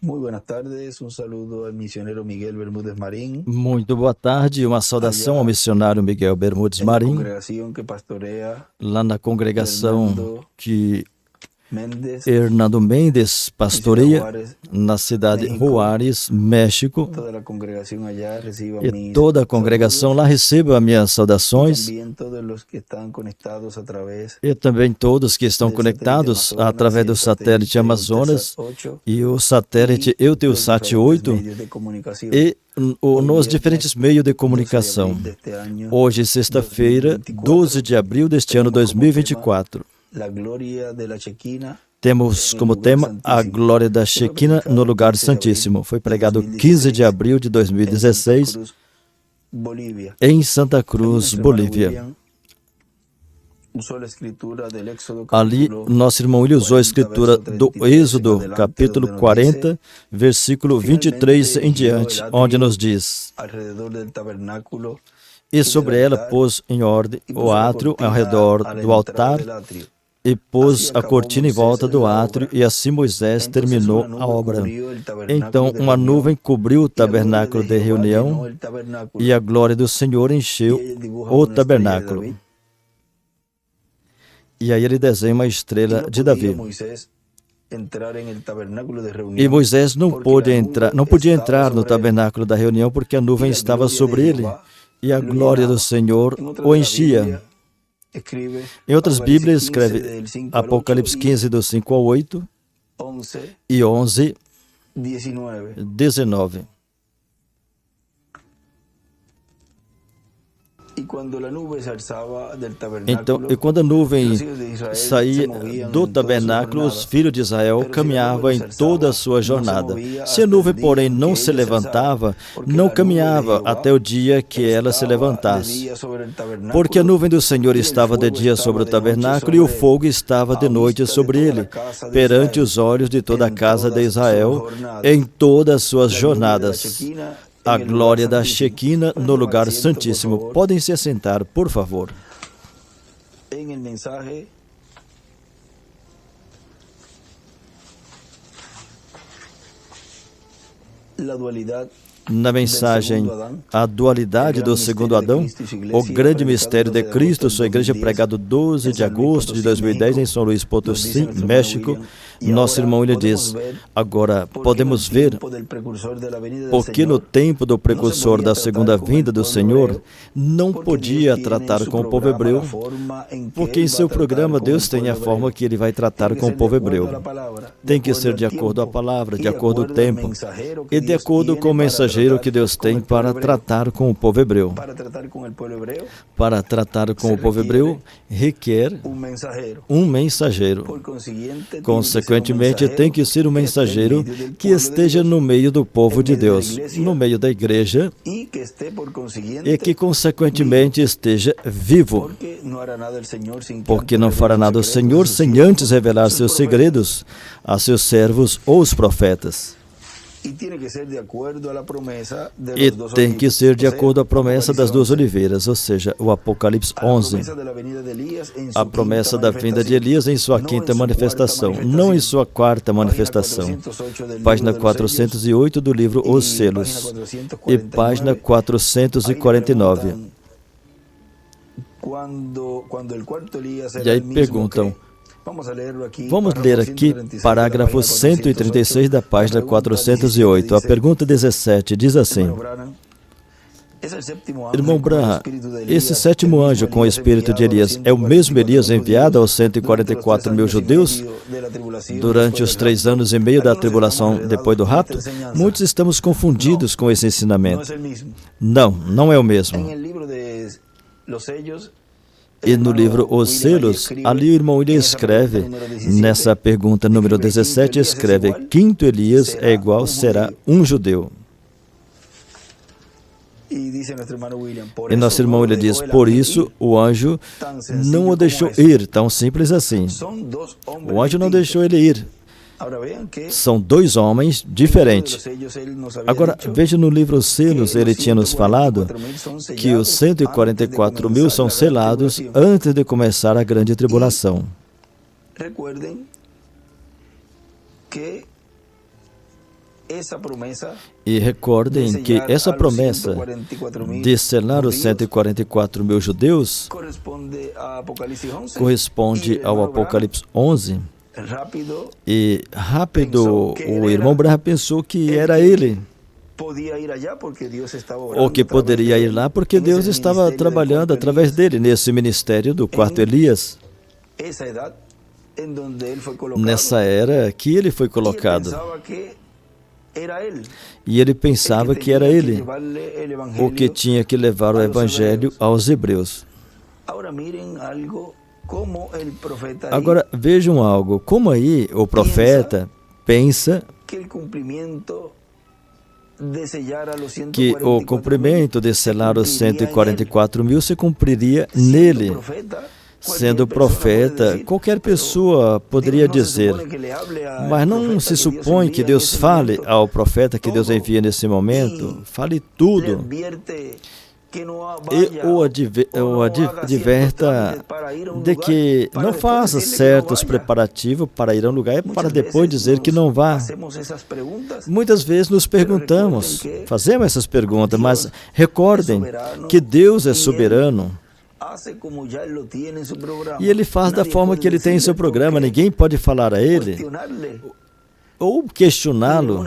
Muy buenas tardes, un saludo al misionero Miguel Bermúdez Marín, Muito boa tarde, uma saudação ao missionário Miguel Bermudes en la Marim, congregación que pastorea lá na congregação Hernando que Méndez, Hernando Mendes en Ciudad pastoreia, Juárez. na cidade México. Juárez, México. Toda la congregación allá reciba E mis toda a congregação saludos, lá receba minhas y saudações. también todos los que están conectados a través E também todos que estão del satélite conectados Amazonas através y do el satélite Amazonas Eutelsat 8 e o satélite y Eutelsat los diferentes 8 medios de comunicación. e Hoy nos viernes diferentes meios de 12 de comunicação. abril de este año Hoje, sexta-feira, 12 de abril deste ano tenemos como 2024. la gloria de la Chequina. Temos como tema a glória da Shekinah no lugar santíssimo. Foi pregado 15 de abril de 2016 em Santa Cruz, Bolívia. Ali, nosso irmão William usou a escritura do Êxodo, capítulo 40, versículo 23 em diante, onde nos diz: E sobre ela pôs em ordem o átrio ao redor do altar, e pôs a cortina em volta do átrio, e assim Moisés terminou a obra. Então uma nuvem cobriu o tabernáculo de reunião, e a glória do Senhor encheu o tabernáculo. E aí ele desenha uma estrela de Davi. E Moisés não podia entrar no tabernáculo da reunião porque a nuvem estava sobre ele, e a glória do Senhor o enchia. Em outras Bíblias, escreve Apocalipse 15, do 5 ao 8 e 11, 19. Então, e quando a nuvem saía do tabernáculo, os filhos de Israel caminhavam em toda a sua jornada. Se a nuvem, porém, não se levantava, não caminhava até o dia que ela se levantasse. Porque a nuvem do Senhor estava de dia sobre o tabernáculo e o fogo estava de noite sobre ele, perante os olhos de toda a casa de Israel, em todas as suas jornadas. A glória da Shekinah no lugar santíssimo. Podem se assentar, por favor. Na mensagem, a dualidade do segundo Adão, o grande mistério de Cristo, sua igreja, pregado 12 de agosto de 2010 em São Luís Potosí, México. Nosso irmão William diz: agora podemos ver porque no tempo do precursor da segunda vinda do Senhor não podia tratar com o povo hebreu, porque em seu programa Deus tem a forma que ele vai tratar com o povo hebreu. Tem que ser de acordo à palavra, de acordo ao tempo e de acordo com o mensageiro que Deus tem para tratar com o povo hebreu. Para tratar com o povo hebreu requer um mensageiro. Consequentemente, tem que ser um mensageiro que esteja no meio do povo de Deus, no meio da igreja, e que, consequentemente, esteja vivo. Porque não fará nada o Senhor sem antes revelar seus segredos a seus servos ou os profetas. E tem que ser de acordo à promessa das duas oliveiras, ou seja, o Apocalipse 11. A promessa da vinda de Elias em sua quinta manifestação, não em sua quarta manifestação. Página 408 do livro Os Selos e página 449. E aí perguntam, vamos ler aqui parágrafo 136 da página 408. A pergunta 17 diz assim: Irmão Branham, esse sétimo anjo com o espírito de Elias é o mesmo Elias enviado aos 144 mil judeus durante os 3 anos e meio da tribulação depois do rapto? Muitos estamos confundidos com esse ensinamento. Não, não é o mesmo. E no livro Os Selos, ali o irmão William escreve, nessa pergunta número 17, escreve: quinto Elias é igual, será um judeu. E nosso irmão William diz: por isso o anjo não o deixou ir, tão simples assim. O anjo não deixou ele ir. São 2 homens diferentes. Agora, veja no livro Os Selos, ele tinha nos falado que os 144 mil são selados antes de começar a grande tribulação. E recordem que essa promessa de selar os 144 mil judeus corresponde ao Apocalipse 11. E rápido, o irmão Branham pensou que era ele, ou que poderia ir lá porque Deus estava trabalhando através dele nesse ministério do quarto Elias, nessa era que ele foi colocado. E ele pensava que era ele, o que tinha que levar o evangelho aos hebreus. Agora vejam algo, como aí o profeta pensa que o cumprimento de selar os 144 mil se cumpriria nele. Sendo profeta, qualquer pessoa poderia dizer, mas não se supõe que Deus fale ao profeta que Deus envia nesse momento, fale tudo. E o adverta de que não faça certos preparativos para ir a um lugar para depois dizer que não vá. Muitas vezes nos perguntamos, fazemos essas perguntas, mas recordem que Deus é soberano. E Ele faz da forma que Ele tem em seu programa. Ninguém pode falar a Ele ou questioná-lo.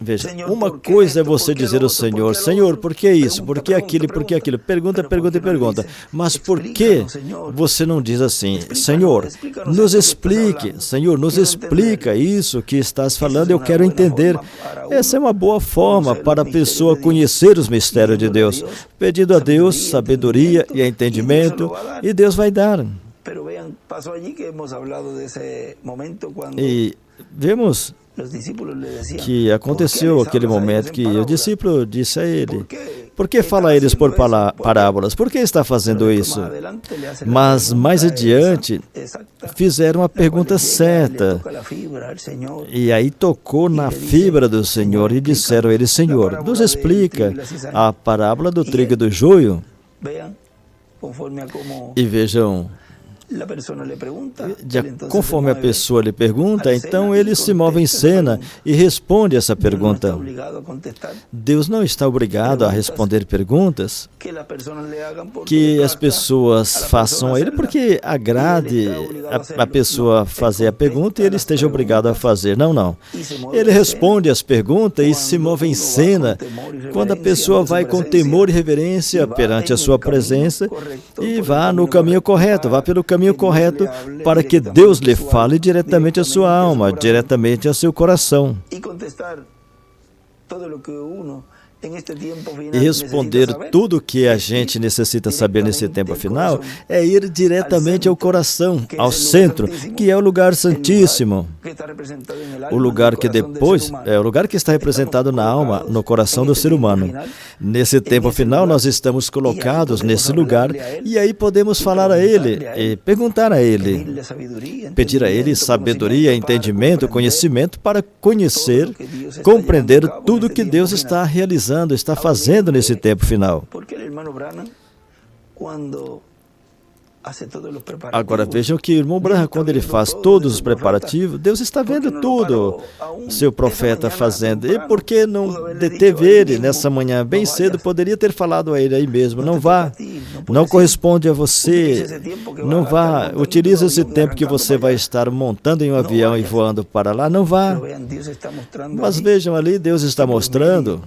Veja, uma coisa é você dizer ao Senhor, Senhor, por que isso? Por que aquilo? Por que aquilo? Pergunta, pergunta e pergunta. Mas por que você não diz assim, Senhor, nos explique, Senhor, nos explica isso que estás falando, eu quero entender. Essa é uma boa forma para a pessoa conhecer os mistérios de Deus, pedindo a Deus sabedoria e entendimento, e Deus vai dar. E vemos que aconteceu aquele momento que o discípulo disse a ele, por que fala a eles por parábolas? Por que está fazendo isso? Mas mais adiante fizeram a pergunta certa e aí tocou na fibra do Senhor e disseram a ele, Senhor, nos explica a parábola do trigo e do joio. E vejam, conforme a pessoa lhe pergunta, então ele se move em cena e responde essa pergunta. Deus não está obrigado a responder perguntas que as pessoas façam a ele porque agrade a pessoa fazer a pergunta e ele esteja obrigado a fazer. Não, não. Ele responde as perguntas e se move em cena quando a pessoa vai com temor e reverência perante a sua presença e vá no caminho correto, vá pelo caminho correto para que Deus lhe fale diretamente à sua alma, diretamente ao seu coração. E responder tudo o que a gente necessita saber nesse tempo final é ir diretamente ao coração, ao centro, que é o lugar santíssimo. O lugar que depois é o lugar que está representado na alma, no coração do ser humano. Nesse tempo final, nós estamos colocados nesse lugar e aí podemos falar a Ele e perguntar a Ele, pedir a Ele sabedoria, entendimento, conhecimento para conhecer, compreender tudo que Deus está realizando, está fazendo nesse tempo final. Agora vejam que o irmão Branham, quando ele faz todos os preparativos, Deus está vendo tudo, seu profeta fazendo. E por que não deteve ele nessa manhã bem cedo? Poderia ter falado a ele aí mesmo, não vá, não corresponde a você, não vá, utilize esse tempo que você vai estar montando em um avião e voando para lá, não vá. Mas vejam ali, Deus está mostrando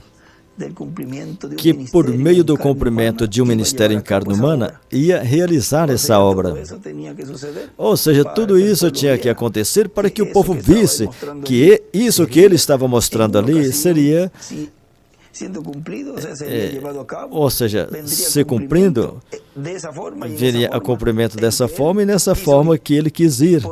que por meio do cumprimento de um ministério em carne humana, ia realizar essa obra. Ou seja, tudo isso tinha que acontecer para que o povo visse que isso que ele estava mostrando ali seria... ou seja, se cumprindo, viria a cumprimento dessa forma e nessa forma que ele quis ir.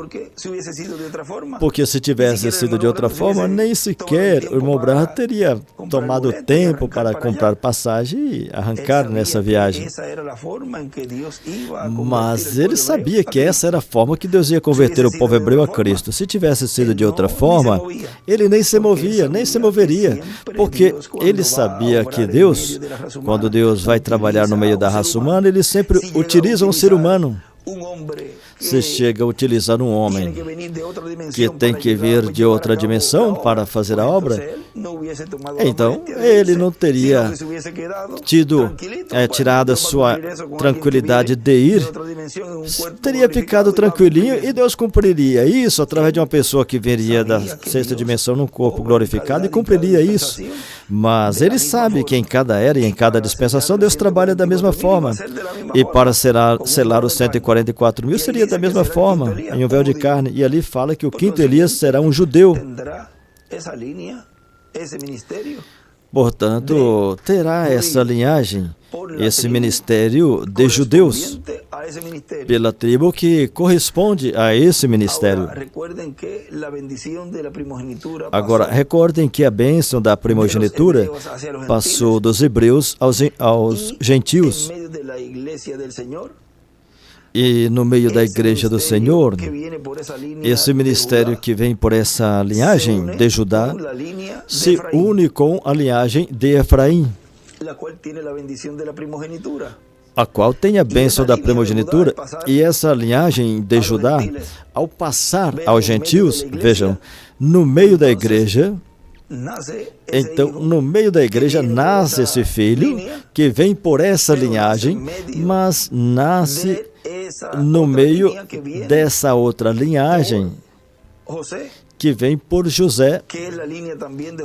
Porque se tivesse sido de outra forma, nem sequer o irmão Branham teria tomado tempo para comprar passagem e arrancar nessa viagem. Mas ele sabia que essa era a forma que Deus ia converter o povo hebreu a Cristo. Se tivesse sido de outra forma, ele nem se movia, nem se moveria, porque ele sabia que Deus, quando Deus vai trabalhar no meio da raça humana, ele sempre utiliza um ser humano. se chega a utilizar um homem que tem que vir de outra dimensão para fazer a obra, então ele não teria tirado a sua tranquilidade de ir, teria ficado tranquilinho e Deus cumpriria isso através de uma pessoa que viria da sexta dimensão num corpo glorificado e cumpriria isso. Mas ele sabe que em cada era e em cada dispensação Deus trabalha da mesma forma. E para selar os 144 mil seria da mesma forma, em um véu de carne. E ali fala que o quinto Elias será um judeu. Portanto, terá essa linhagem, esse ministério de judeus, pela tribo que corresponde a esse ministério. Agora, recordem que a bênção da primogenitura passou dos hebreus aos gentios. E no meio da igreja do Senhor, esse ministério que vem por essa linhagem de Judá se une com a linhagem de Efraim, a qual tem a bênção da primogenitura. E essa linhagem de Judá, ao passar aos gentios, vejam, no meio da igreja, então, no meio da igreja nasce esse filho que vem por essa linhagem, mas nasce no meio dessa outra linhagem que vem por José,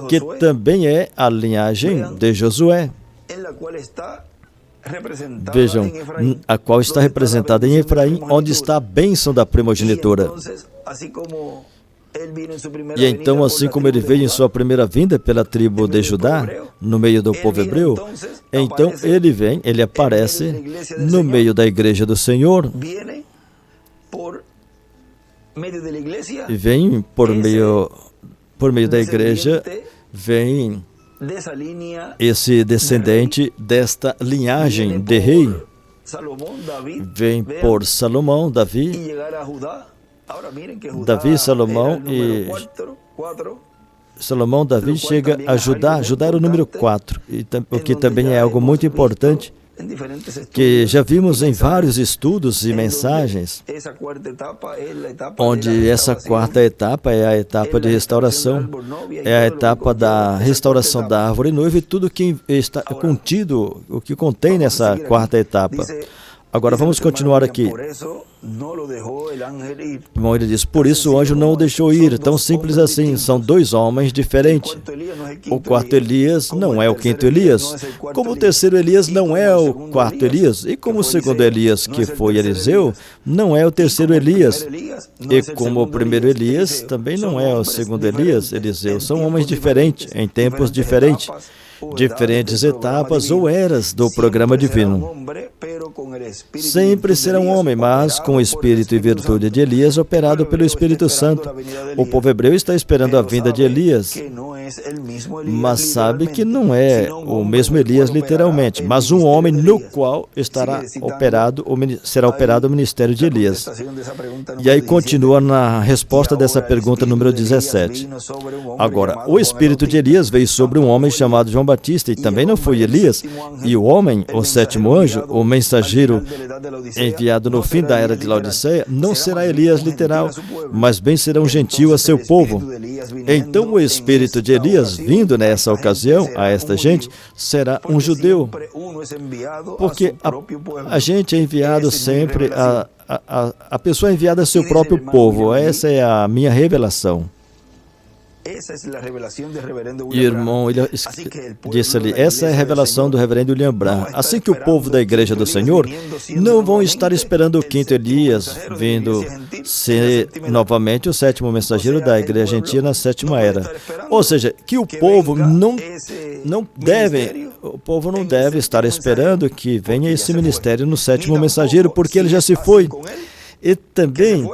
que também é a linhagem de Josué. Vejam, a qual está representada em Efraim, onde está a bênção da primogenitura. E então, assim como ele veio em sua primeira vinda pela tribo de Judá, no meio do povo hebreu, então ele vem, ele aparece no meio da igreja do Senhor. E vem por meio da igreja, vem esse descendente desta linhagem de rei. Vem por Salomão, Davi, Salomão e Salomão, Davi chega a Judá. Judá era o número 4, o que também é algo muito importante, que já vimos em vários estudos e mensagens, onde essa quarta etapa é a etapa de restauração, é a etapa da restauração da árvore noiva e tudo que está contido, o que contém nessa quarta etapa. Agora vamos continuar aqui. Bom, ele diz, por isso o anjo não o deixou ir, tão simples assim, são dois homens diferentes. O quarto Elias não é o quinto Elias, como o terceiro Elias não é o quarto Elias, e como o segundo Elias, que foi Eliseu, não é o terceiro Elias, e como o primeiro Elias também não é o segundo Elias, Eliseu. São homens diferentes, em tempos diferentes, diferentes etapas ou eras do programa divino. Sempre será um homem, mas com o espírito e virtude de Elias, operado pelo Espírito Santo. O povo hebreu está esperando a vinda de Elias, mas sabe que não é o mesmo Elias literalmente, mas um homem no qual será operado o ministério de Elias. E aí continua na resposta dessa pergunta número 17. Agora, o espírito de Elias veio sobre um homem chamado João Batista, e também não foi Elias, e o homem, o sétimo anjo, o mensageiro enviado no fim da era de Laodiceia, não será Elias literal, mas bem será um gentil a seu povo. Então o espírito de Elias, vindo nessa ocasião a esta gente, será um judeu, porque a gente é enviado sempre, a pessoa é enviada a seu próprio povo. Essa é a minha revelação. E o irmão, ele disse ali, essa é a revelação do reverendo William Branham. Assim que o povo da igreja do Senhor não vão estar esperando o quinto Elias vindo ser novamente o sétimo mensageiro da igreja argentina na sétima era. Ou seja, que o povo não deve estar esperando que venha esse ministério no sétimo mensageiro, porque ele já se foi. E também,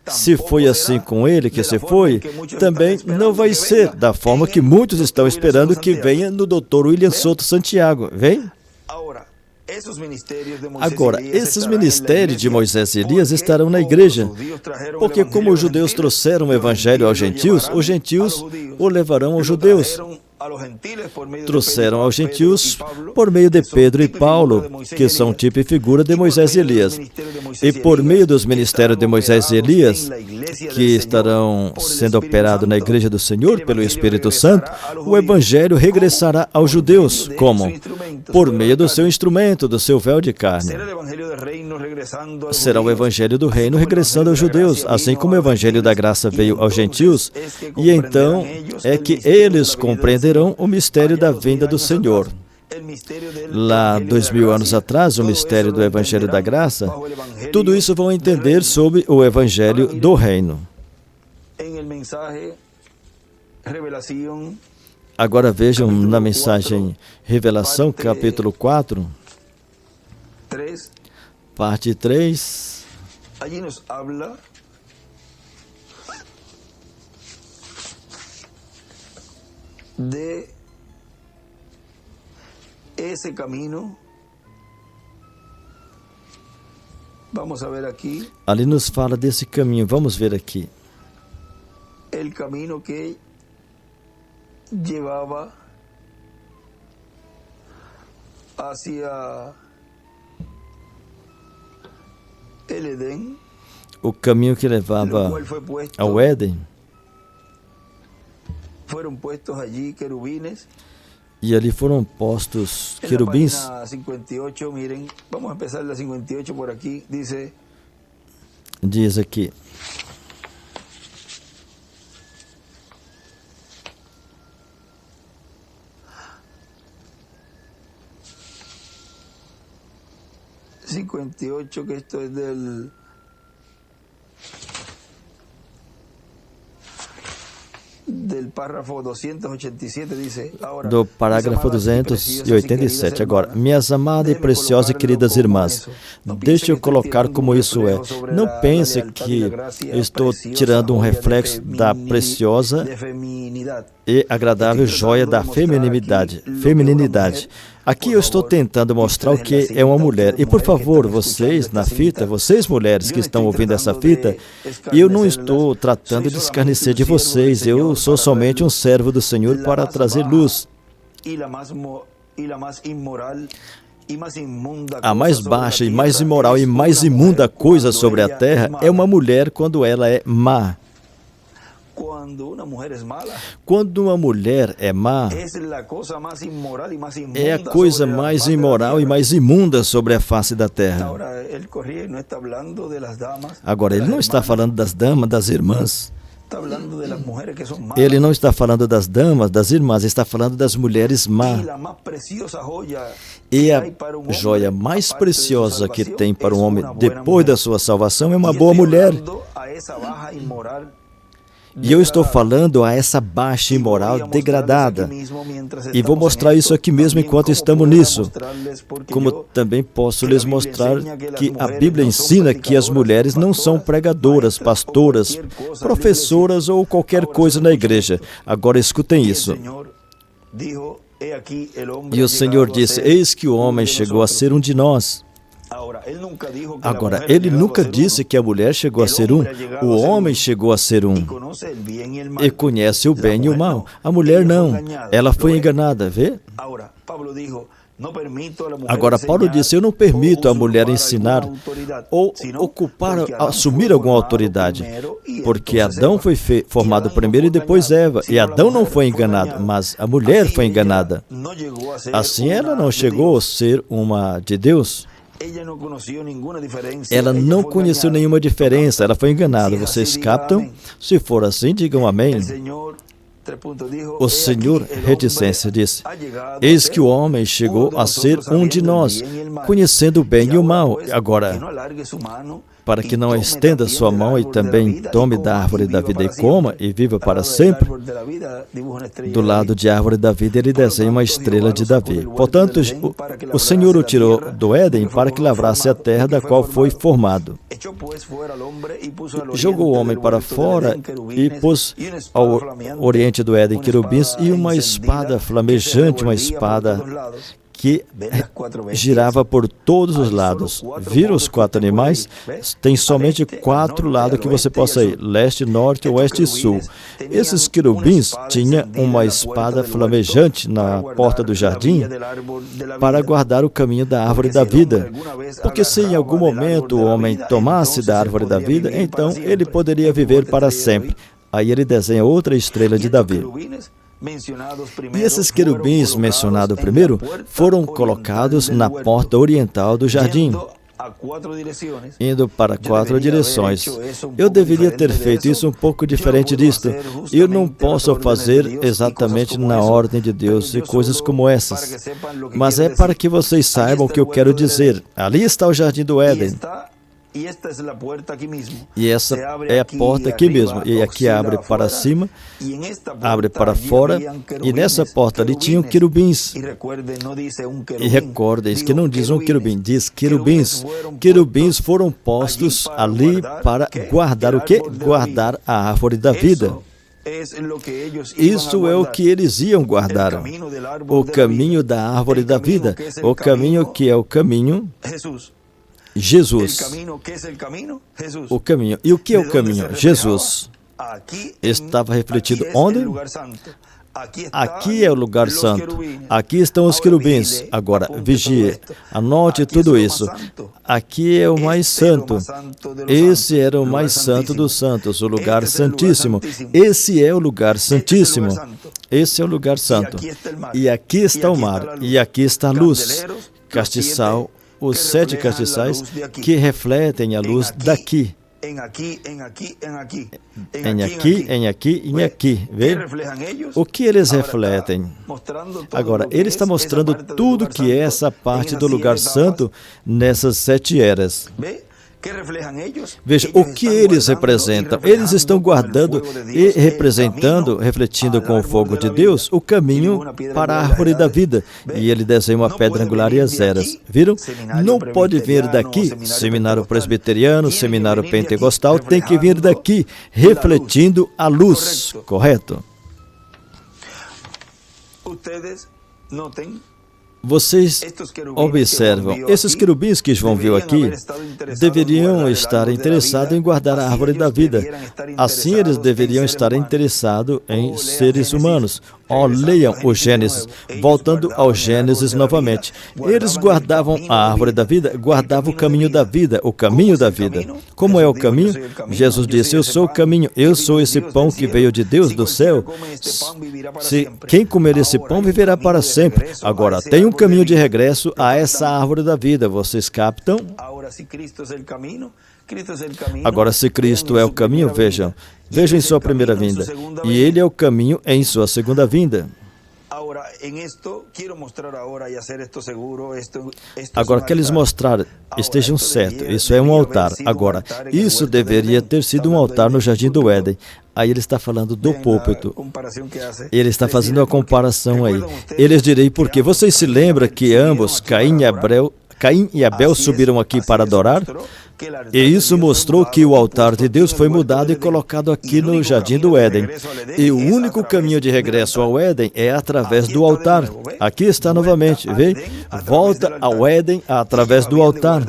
se foi assim com ele que se foi, também não vai ser da forma que muitos estão esperando que venha no Dr. William Souto Santiago. Vem? Agora, esses ministérios de Moisés e Elias estarão na igreja, porque como os judeus trouxeram o evangelho aos gentios, os gentios o levarão aos judeus. trouxeram aos gentios por meio de Pedro e Paulo, que são tipo e figura de Moisés e Elias. E por meio dos ministérios de Moisés e Elias, que estarão sendo operados na Igreja do Senhor pelo Espírito Santo, o Evangelho regressará aos judeus. Como? Por meio do seu instrumento, do seu véu de carne. Será o Evangelho do Reino regressando aos judeus, assim como o Evangelho da Graça veio aos gentios, e então é que eles compreenderão o mistério da vinda do Senhor. Lá 2000 anos atrás, o mistério do Evangelho da Graça, tudo isso vão entender sobre o Evangelho do Reino. Agora vejam na mensagem Revelação, capítulo 4, parte 3. Allí nos habla de ese camino. Vamos a ver aqui. Ali nos fala desse caminho. Vamos ver aqui. El camino que llevaba hacia el Edén. O caminho que levava ao Éden. Foram puestos allí querubines. E ali foram postos querubins. En la página 58, miren, vamos a empezar la 58 por aquí, diz aqui. Que esto es del párrafo 287, dice, do parágrafo 287. Agora, minhas amadas e preciosas e queridas irmãs, deixe eu colocar como isso é. Não pense que estou tirando um reflexo da preciosa e agradável joia da feminilidade. Aqui eu estou tentando mostrar o que é uma mulher. E por favor, vocês na fita, vocês mulheres que estão ouvindo essa fita, eu não estou tratando de escarnecer de vocês. Eu sou somente um servo do Senhor para trazer luz. A mais baixa e mais imoral e mais imunda coisa sobre a terra é uma mulher quando ela é má. Quando uma mulher é má, é a coisa mais imoral e mais imunda sobre a face da terra. Agora, ele não está falando das damas, das irmãs. Ele não está falando das damas, das irmãs, está falando das mulheres más. E a joia mais preciosa que tem para um homem depois da sua salvação é uma boa mulher. E eu estou falando a essa baixa e imoral degradada. E vou mostrar isso aqui mesmo enquanto estamos nisso. Como também posso lhes mostrar que a Bíblia ensina que as mulheres não são pregadoras, pastoras, professoras ou qualquer coisa na igreja. Agora escutem isso. E o Senhor disse, eis que o homem chegou a ser um de nós. Agora, ele nunca disse que a mulher chegou a ser um. O homem chegou a ser um. E conhece o bem e o mal. A mulher não. Ela foi enganada, vê? Agora, Paulo disse, eu não permito a mulher ensinar ou ocupar, assumir alguma autoridade. Porque Adão foi formado primeiro e depois Eva. E Adão não foi enganado, mas a mulher foi enganada. Assim, ela não chegou a ser uma de Deus. Ela não conheceu nenhuma diferença, ela foi enganada. Vocês captam? Se for assim, digam amém. O Senhor, reticência, disse, eis que o homem chegou a ser um de nós, conhecendo o bem e o mal. Agora, para que não estenda sua mão e também tome da árvore da vida e coma e viva para sempre. Do lado de árvore da vida, ele desenha uma estrela de Davi. Portanto, o Senhor o tirou do Éden para que lavrasse a terra da qual foi formado. Jogou o homem para fora e pôs ao oriente do Éden querubins e uma espada flamejante, uma espada que girava por todos os lados. Viram os 4 animais? Tem somente 4 lados que você possa ir: leste, norte, oeste e sul. Esses querubins tinham uma espada flamejante na porta do jardim para guardar o caminho da árvore da vida. Porque se em algum momento o homem tomasse da árvore da vida, então ele poderia viver para sempre. Aí ele desenha outra estrela de Davi. E esses querubins mencionados primeiro foram colocados na porta oriental do jardim, indo para 4 direções. Eu deveria ter feito isso um pouco diferente disto. Eu não posso fazer exatamente na ordem de Deus e coisas como essas. Mas é para que vocês saibam o que eu quero dizer. Ali está o Jardim do Éden. E essa é a porta aqui mesmo. E aqui abre para cima, abre para fora. E nessa porta ali tinham querubins. E recordem que não diz um querubim, diz querubins. Querubins foram postos ali para guardar o quê? Guardar a árvore da vida. Isso é o que eles iam guardar. O caminho da árvore da vida. O caminho que é o caminho. Jesus. O caminho. E o que é o caminho? Jesus. Estava refletido onde? Aqui é o lugar santo. Aqui estão os querubins. Agora, vigie. Anote tudo isso. Aqui é o mais santo. Esse era o mais santo dos santos, o lugar santíssimo. Esse é o lugar santíssimo. Esse é o lugar santo. E aqui está o mar. E aqui está a luz. Castiçal. Os 7 castiçais que refletem a luz daqui. Em aqui, em aqui. Vê? O que eles refletem? Agora, ele está mostrando tudo que é essa parte do lugar santo nessas 7 eras. Veja, o que eles representam? Eles estão guardando e representando, refletindo com o fogo de Deus, o caminho para a árvore da vida. E ele desenha uma pedra angular e as eras. Viram? Não pode vir daqui, seminário presbiteriano, seminário pentecostal, tem que vir daqui, refletindo a luz. Correto? Vocês observam, esses querubins que João viu aqui deveriam estar interessados em guardar a árvore da vida. Assim, eles deveriam estar interessados em seres humanos. Leiam o Gênesis. Voltando ao Gênesis novamente. Eles guardavam a árvore da vida, guardavam o caminho da vida, o caminho da vida. Como é o caminho? Jesus disse: eu sou o caminho, eu sou esse pão que veio de Deus, do céu. Se quem comer esse pão viverá para sempre. Agora, tem um caminho de regresso a essa árvore da vida. Vocês captam? Agora, se Cristo é o caminho, vejam em sua primeira vinda. E Ele é o caminho em sua segunda vinda. Agora, quero lhes mostrar, estejam certos, isso é um altar. Agora, isso deveria ter sido um altar no Jardim do Éden. Aí ele está falando do púlpito. Ele está fazendo uma comparação aí. Eles direi, porque vocês se lembram que ambos, Caim e Abel subiram aqui para adorar? E isso mostrou que o altar de Deus foi mudado e colocado aqui no Jardim do Éden. E o único caminho de regresso ao Éden é através do altar. Aqui está novamente, vê? Volta ao Éden através do altar.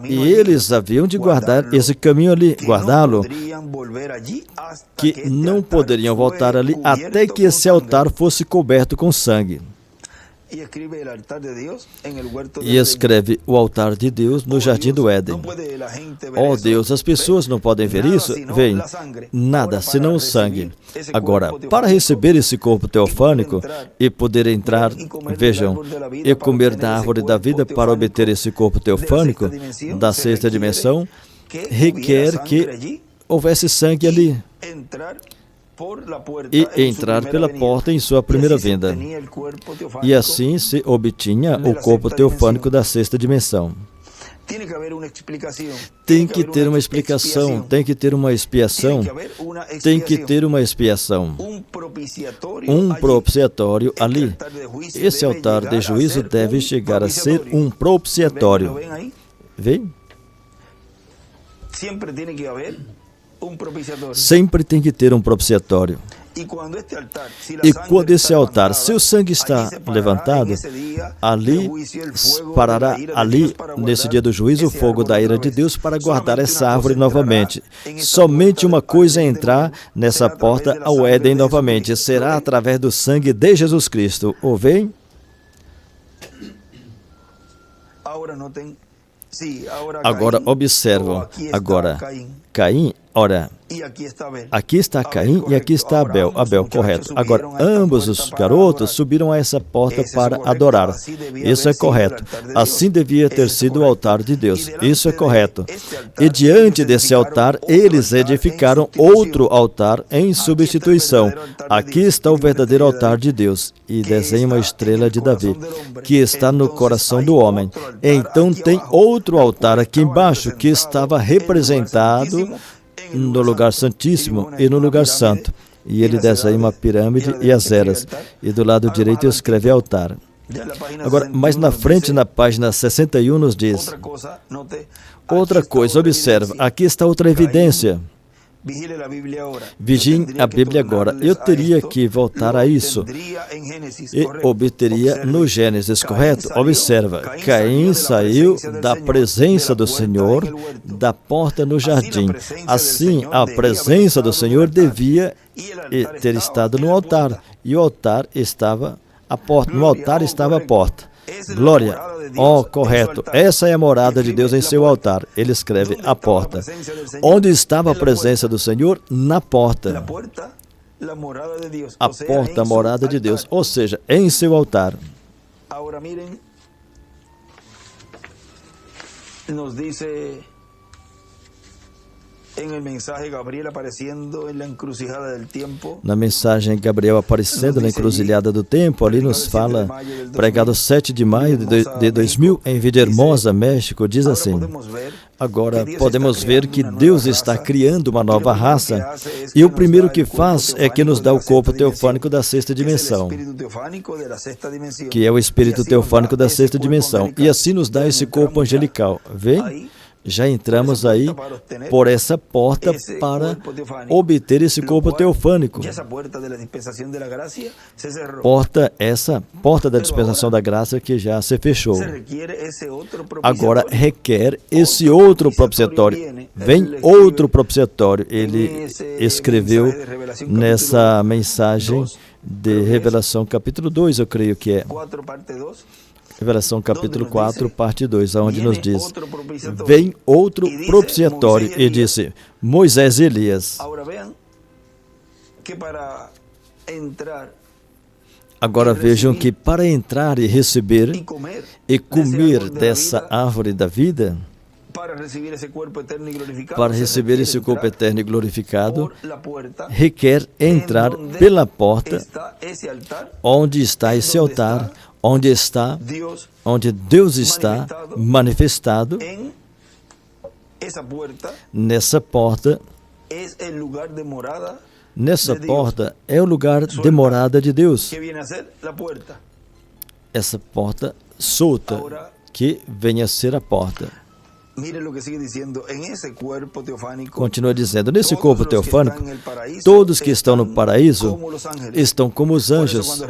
E eles haviam de guardar esse caminho ali, guardá-lo, que não poderiam voltar ali até que esse altar fosse coberto com sangue. E escreve o altar de Deus no Jardim do Éden. Oh Deus, as pessoas não podem ver isso? Veem, nada senão o sangue. Agora, para receber esse corpo teofânico e poder entrar, vejam, e comer da árvore da vida para obter esse corpo teofânico da 6ª dimensão, requer que houvesse sangue ali. E entrar pela porta em sua primeira vinda. E assim se obtinha o corpo teofânico da 6ª dimensão. Tem que ter uma explicação, tem que ter uma expiação, tem que ter uma expiação. Um propiciatório ali. Esse altar de juízo deve chegar a ser um propiciatório. Vem? Sempre tem que ter um propiciatório. E quando esse altar, se o sangue está levantado, ali parará, ali, nesse dia do juízo, o fogo da ira de Deus para guardar essa árvore novamente. Somente uma coisa é entrar nessa porta ao Éden novamente. Será através do sangue de Jesus Cristo. Ouvem? Agora observam. Agora, Caim, ora, aqui está Caim e aqui está Abel. Abel, correto. Agora, ambos os garotos subiram a essa porta para adorar. Isso é correto. Assim devia ter sido o altar de Deus. Isso é correto. E diante desse altar, eles edificaram outro altar em substituição. Aqui está o verdadeiro altar de Deus. E desenha uma estrela de Davi, que está no coração do homem. Então tem outro altar aqui embaixo, que estava representado no lugar santíssimo e no lugar santo. E ele desenha uma pirâmide e as eras. E do lado direito escreve altar. Agora, mais na frente, na página 61, nos diz: outra coisa, observa, aqui está outra evidência. Vigiem a Bíblia agora. Eu teria que voltar a isso e obteria no Gênesis, correto? Observa, Caim saiu da presença do Senhor, da porta no jardim. Assim, a presença do Senhor devia ter estado no altar, e o altar estava à porta. No altar estava a porta. Glória! Oh, correto. Essa é a morada de Deus em seu altar. Ele escreve a porta. Onde estava a presença do Senhor? Na porta. A porta, a morada de Deus. Ou seja, em seu altar. Agora, mirem, nos dice na mensagem Gabriel aparecendo na encruzilhada do tempo, ali nos fala, pregado 7 de maio de 2000 em Villahermosa, México, diz assim: agora podemos ver que Deus está criando uma nova raça, e o primeiro que faz é que nos dá o corpo teofânico da sexta dimensão, que é o espírito teofânico da sexta dimensão, e assim nos dá esse corpo angelical. Vê? Já entramos aí por essa porta para obter esse corpo teofânico. Essa porta da dispensação da graça que já se fechou. Agora requer esse outro propiciatório. Vem outro propiciatório. Ele escreveu nessa mensagem de Revelação capítulo 2, eu creio que é. Revelação capítulo 4, parte 2, onde nos diz: vem outro propiciatório, e disse Moisés e Elias. Agora vejam que para entrar e receber e comer dessa árvore da vida, para receber esse corpo eterno e glorificado, requer entrar pela porta onde está esse altar, onde Deus está manifestado. Nessa porta é o lugar de morada de Deus. Essa porta solta que venha a ser a porta. Continua dizendo, nesse corpo teofânico, todos que estão no paraíso estão como os anjos.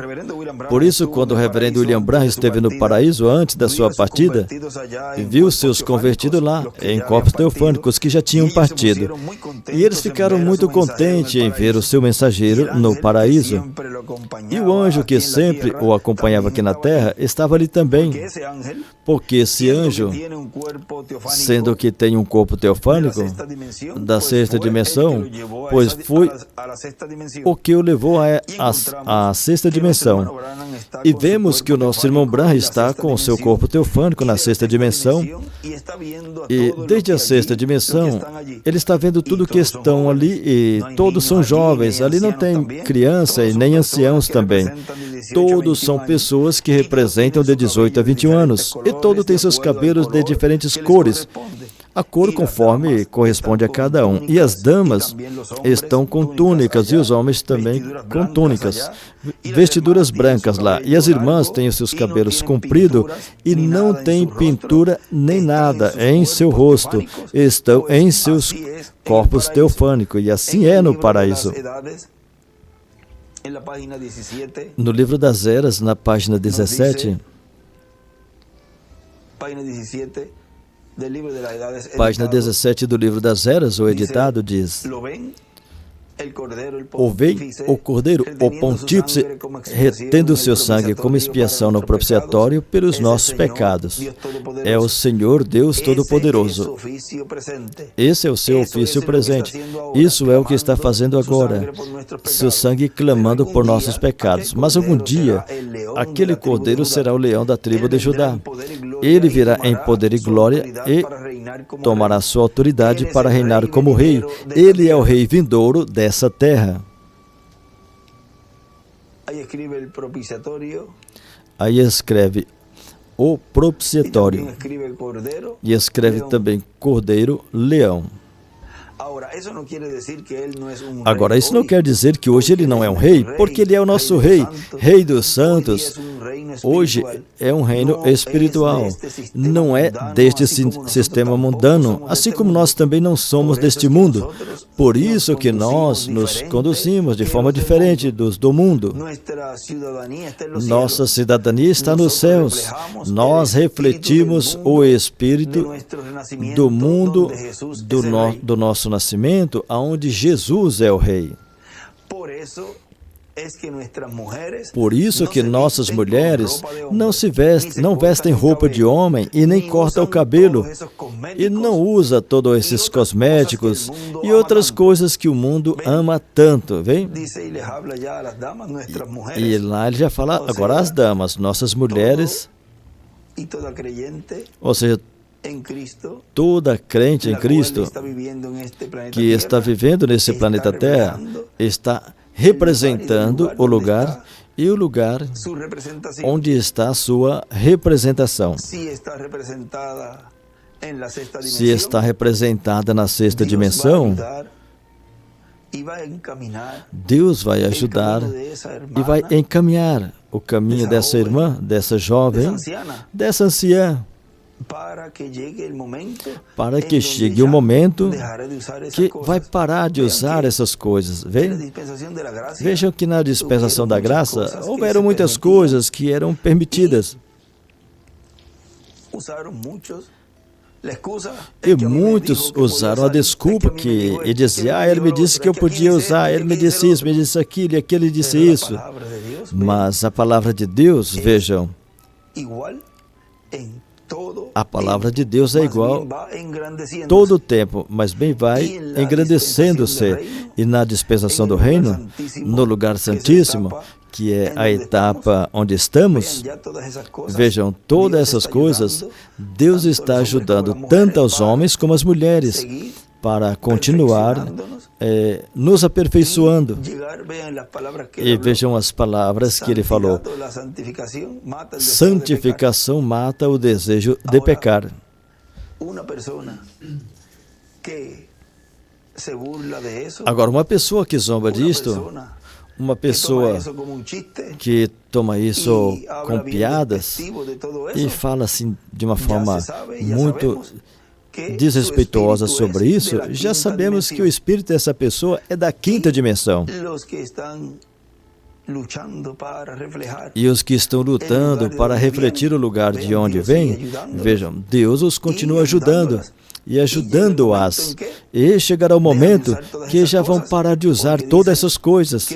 Por isso, quando o reverendo William Branham esteve no paraíso antes da sua partida, viu seus convertidos lá, em corpos teofânicos que já tinham partido. E eles ficaram muito contentes em ver o seu mensageiro no paraíso. E o anjo que sempre o acompanhava aqui na terra estava ali também. Porque esse anjo, sendo que tem um corpo teofânico da sexta dimensão, pois foi o que o levou à sexta dimensão. E vemos que o nosso irmão Branham está com o seu corpo teofânico na sexta dimensão, e desde a sexta dimensão, ele está vendo tudo que estão ali, e todos são jovens, ali não tem criança e nem anciãos também. Todos são pessoas que representam de 18 a 21 anos, e todos têm seus cabelos de diferentes cores, a cor conforme corresponde a cada um. E as damas estão com túnicas, e os homens também com túnicas, vestiduras brancas lá. E as irmãs têm os seus cabelos compridos e não têm pintura nem nada em seu rosto, estão em seus corpos teofânicos, e assim é no paraíso. No livro das Eras, na página 17, página 17 do livro das Eras, o editado, diz: Ouvei o Cordeiro, o Pontífice, retendo o seu sangue como expiação no propiciatório pelos nossos pecados. É o Senhor Deus Todo-Poderoso. Esse é o seu ofício presente. Isso é o que está fazendo agora. Seu sangue clamando por nossos pecados. Mas algum dia, aquele Cordeiro será o leão da tribo de Judá. Ele virá em poder e glória e tomará sua autoridade para reinar como rei. Ele é o rei vindouro dessa terra. Aí escreve o propiciatório. E escreve também Cordeiro, Leão. Agora, isso não quer dizer que hoje ele não é um rei, porque ele é o nosso rei, rei dos santos. Hoje é um reino espiritual, não é deste sistema mundano, assim como nós também não somos deste mundo. Por isso que nós nos conduzimos de forma diferente do mundo. Nossa cidadania está nos céus. Nós refletimos o espírito do mundo do nosso nascimento, aonde Jesus é o rei. Por isso que nossas mulheres não vestem roupa de homem e nem cortam o cabelo e não usam todos esses cosméticos e outras coisas que o mundo ama tanto, vem? E lá ele já fala, agora as damas, nossas mulheres, ou seja, toda crente em Cristo que está vivendo nesse planeta Terra está representando o lugar e o lugar onde está a sua representação. Se está representada na sexta dimensão, Deus vai ajudar e vai encaminhar o caminho dessa irmã, dessa jovem, dessa anciã, para que chegue o momento que vai parar de usar essas coisas. Vejam que na dispensação da graça houveram muitas coisas que eram permitidas. E muitos usaram a desculpa e diziam, ele me disse que eu podia usar, ele me disse isso, me disse aquilo, e aquele disse isso. Mas a palavra de Deus, vejam, a palavra de Deus é igual todo o tempo, mas bem vai engrandecendo-se. E na dispensação do reino, no lugar santíssimo, que é a etapa onde estamos, vejam, todas essas coisas, Deus está ajudando tanto aos homens como às mulheres para continuar nos aperfeiçoando. E vejam as palavras que ele falou. Santificação mata o desejo de pecar. Agora, uma pessoa que zomba disto, uma pessoa que toma isso com piadas e fala assim de uma forma muito desrespeituosa sobre isso, já sabemos que o espírito dessa pessoa é da quinta dimensão. E os que estão lutando para refletir o lugar de onde vem, vejam, Deus os continua ajudando e ajudando-as. E chegará o momento que já vão parar de usar todas essas coisas.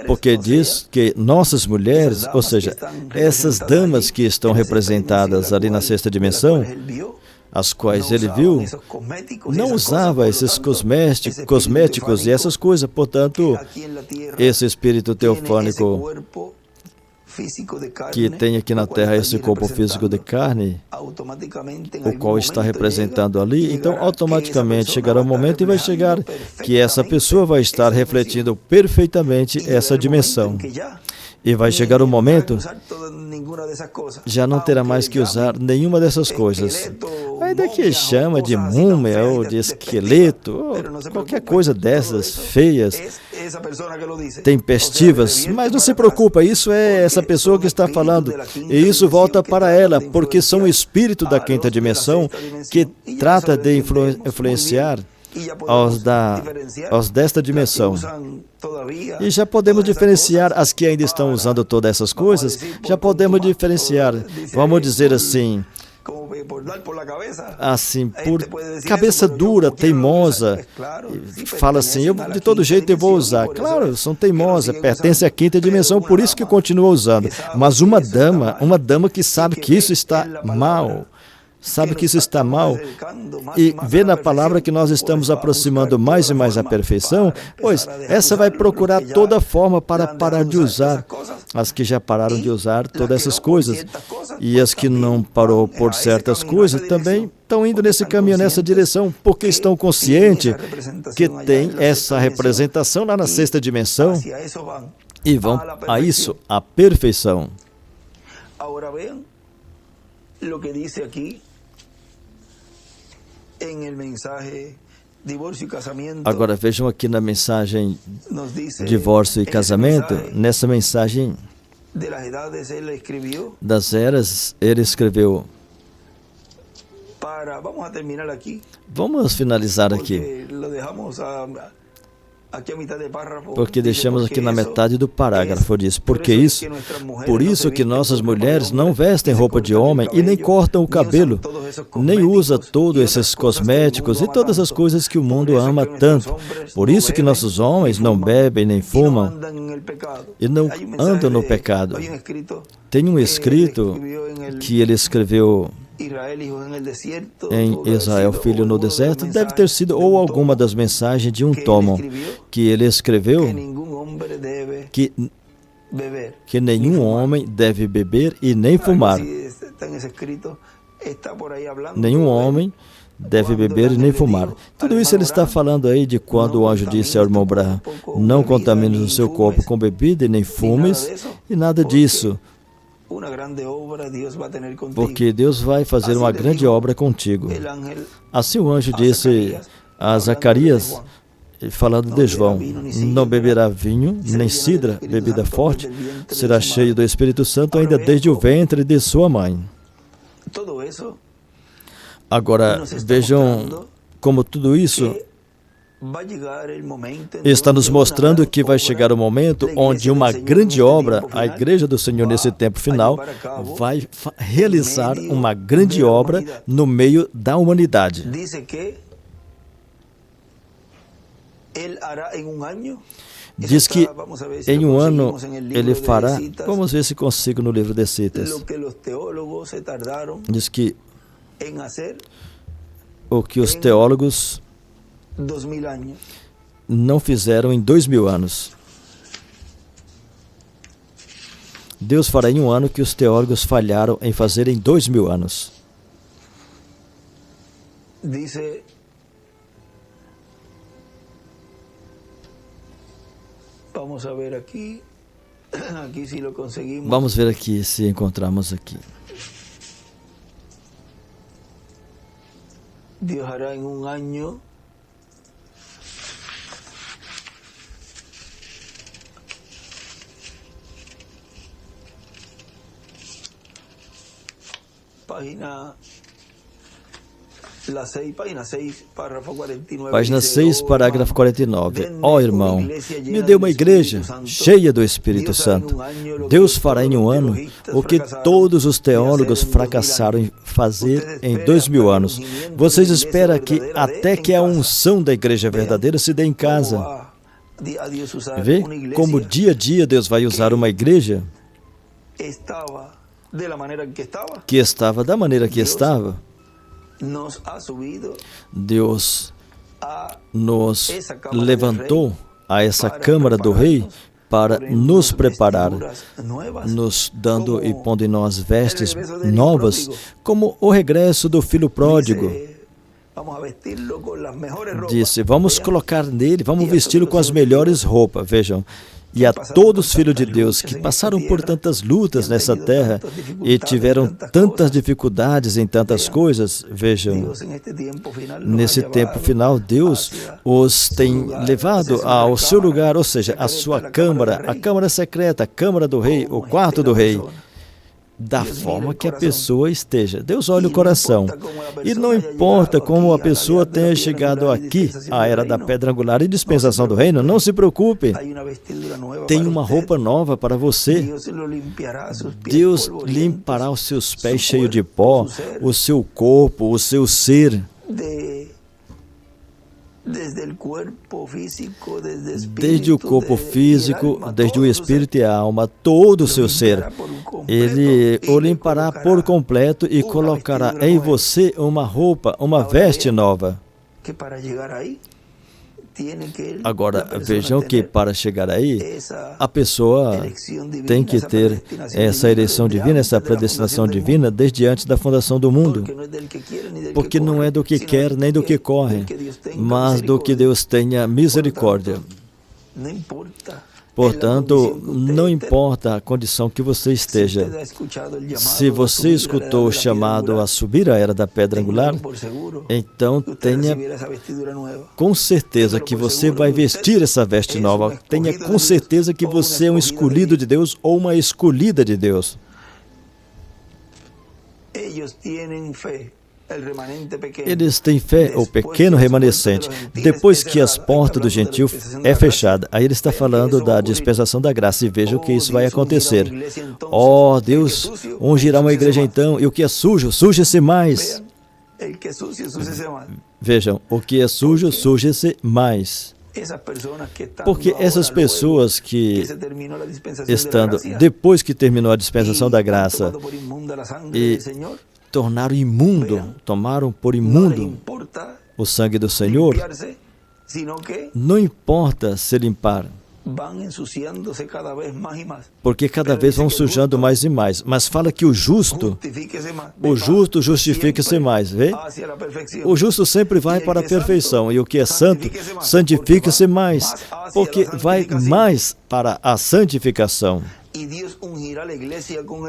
Porque diz que nossas mulheres, ou seja, essas damas que estão representadas ali na sexta dimensão, as quais ele viu, não usava esses cosméticos e essas coisas. Portanto, esse espírito teofânico que tem aqui na Terra esse corpo físico de carne, o qual está representando ali, então automaticamente chegará o momento e vai chegar que essa pessoa vai estar refletindo perfeitamente essa dimensão. E vai chegar o momento, já não terá mais que usar nenhuma dessas coisas. Ainda que chama de múmia ou de esqueleto, ou qualquer coisa dessas feias, tempestivas, mas não se preocupa, isso é essa pessoa que está falando, e isso volta para ela, porque são o espírito da quinta dimensão que trata de influenciar aos desta dimensão. E já podemos diferenciar as que ainda estão usando todas essas coisas, já podemos diferenciar, vamos dizer assim, por cabeça dura, teimosa, fala assim, eu de todo jeito eu vou usar. Claro, são teimosas, pertencem à quinta dimensão, por isso que continua usando. Mas uma dama que sabe que isso está mal, e vê na palavra que nós estamos aproximando mais e mais a perfeição, pois essa vai procurar toda forma para parar de usar. As que já pararam de usar todas essas coisas, e as que não parou por certas coisas, também estão indo nesse caminho, nessa direção, porque estão conscientes que tem essa representação lá na sexta dimensão, e vão a isso, a perfeição. Agora vejam aqui na mensagem divórcio e casamento, nessa mensagem das eras, ele escreveu. Vamos finalizar aqui, porque deixamos aqui na metade do parágrafo, diz, por isso que nossas mulheres não vestem roupa de homem e nem cortam o cabelo, nem usam todos esses cosméticos e todas as coisas que o mundo ama tanto. Por isso que nossos homens não bebem nem fumam e não andam no pecado. Tem um escrito que ele escreveu em Israel, Filho no Deserto, deve ter sido ou alguma das mensagens de um tomo que ele escreveu, que nenhum homem deve beber e nem fumar. Nenhum homem deve beber e nem fumar. Tudo isso ele está falando aí de quando o anjo disse ao irmão Abraham, não contamines o seu corpo com bebida e nem fumes, e nada disso. Porque Deus vai fazer uma grande obra contigo. Assim o anjo disse a Zacarias, falando de João, não beberá vinho, nem cidra, bebida forte, será cheio do Espírito Santo ainda desde o ventre de sua mãe. Agora, vejam como tudo isso está nos mostrando que vai chegar o momento onde uma grande obra, a Igreja do Senhor nesse tempo final, vai realizar uma grande obra no meio da humanidade. Diz que em um ano ele fará, vamos ver se consigo no livro de Citas, diz que o que os teólogos não fizeram em 2000 anos. Deus fará em um ano que os teólogos falharam em fazer em 2000 anos. Vamos ver aqui se encontramos aqui. Deus hará em um ano Página 6, parágrafo 49. Ó irmão, me dê uma igreja cheia do Espírito Santo. Deus fará em um ano o que todos os teólogos fracassaram em fazer em 2000 anos. Vocês esperam que até que a unção da igreja verdadeira se dê em casa. Vê como dia a dia Deus vai usar uma igreja que estava da maneira que estava. Deus nos levantou a essa Câmara do Rei para nos preparar, nos dando e pondo em nós vestes novas, como o regresso do filho pródigo. Disse, vamos colocar nele, vamos vesti-lo com as melhores roupas, vejam. E a todos os filhos de Deus que passaram por tantas lutas nessa terra e tiveram tantas dificuldades em tantas coisas, vejam, nesse tempo final, Deus os tem levado ao seu lugar, ou seja, a sua câmara, a câmara secreta, a câmara do rei, o quarto do rei. da forma que a pessoa esteja. Deus olha o coração. E não importa como a pessoa tenha chegado aqui, à era da pedra angular e dispensação do reino, não se preocupe. Tem uma roupa nova para você. Deus limpará os seus pés cheios de pó, o seu corpo, o seu ser. Desde o corpo físico, desde o espírito e a alma, todo o seu ser. Ele o limpará por completo e colocará em você uma roupa, uma veste nova. Agora, vejam que para chegar aí, a pessoa tem que ter essa eleição divina, essa predestinação divina desde antes da fundação do mundo. Porque não é do que quer nem do que corre, mas do que Deus tenha misericórdia. Portanto, não importa a condição que você esteja. Se você escutou o chamado a subir a era da pedra angular, então tenha com certeza que você vai vestir essa veste nova. Tenha com certeza que você é um escolhido de Deus ou uma escolhida de Deus. Eles têm fé, o pequeno remanescente, depois que as portas do gentil é fechada. Aí ele está falando da dispensação da graça, e vejam que isso vai acontecer. Oh, Deus ungirá uma igreja então, e o que é sujo, suje-se mais. Vejam, o que é sujo, suje-se mais. Porque essas pessoas que, estando depois que terminou a dispensação da graça, e tornaram imundo, tomaram por imundo o sangue do Senhor, não importa se limpar, porque cada vez vão sujando mais e mais. Mas fala que o justo justifica-se mais, vê? O justo sempre vai para a perfeição, e o que é santo, santifica-se mais, porque vai mais para a santificação. E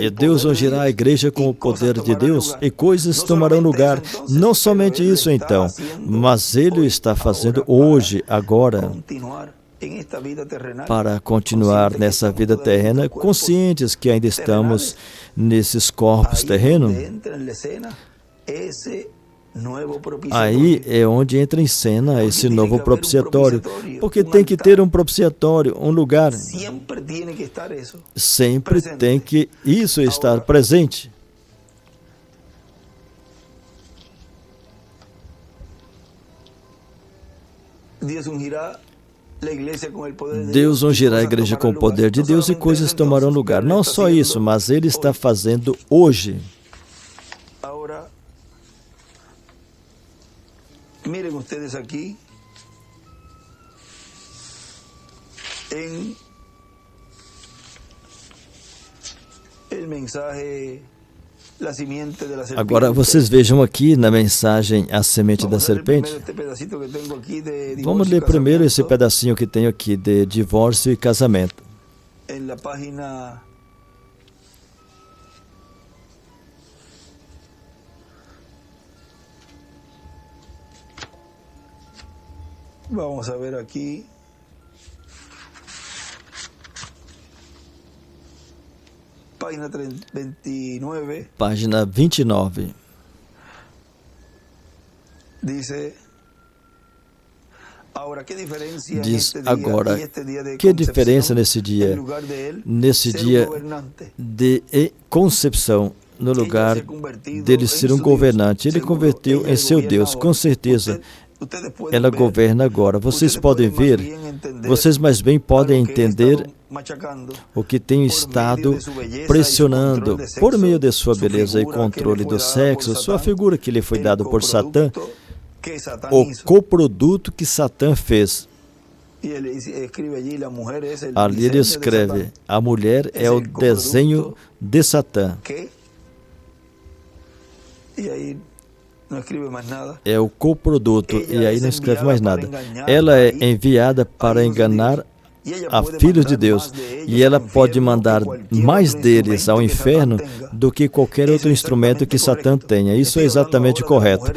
Deus ungirá a igreja com o poder de Deus, e coisas tomarão lugar. Não somente isso então, mas Ele está fazendo hoje, agora, para continuar nessa vida terrena, conscientes que ainda estamos nesses corpos terrenos. Aí é onde entra em cena esse novo propiciatório, porque tem que ter um propiciatório, um lugar. Sempre tem que isso estar presente. Deus ungirá a igreja com o poder de Deus e coisas tomarão lugar. Não só isso, mas Ele está fazendo hoje. Miren ustedes aquí en el mensaje La Simiente de la Serpiente. Agora vocês vejam aqui na mensagem A Semente da Serpente. Vamos ler primeiro esse pedacinho que tenho aqui de divórcio e casamento. En la página vamos a ver aquí. Página 29. Página 29. Diz agora, que diferença nesse dia de concepção, no lugar dele ser um governante. Ele converteu em seu Deus, com certeza. Ela governa agora. Vocês podem ver, vocês mais bem podem entender o que tem estado pressionando por meio de sua beleza e controle do sexo, sua figura que lhe foi dada por Satã, o coproduto que Satã fez. Ali ele escreve, a mulher é o desenho de Satã. É o coproduto, e aí não escreve mais nada. Ela é enviada para enganar a filhos de Deus, e ela pode mandar mais deles ao inferno do que qualquer outro instrumento que Satã tenha. Isso é exatamente correto.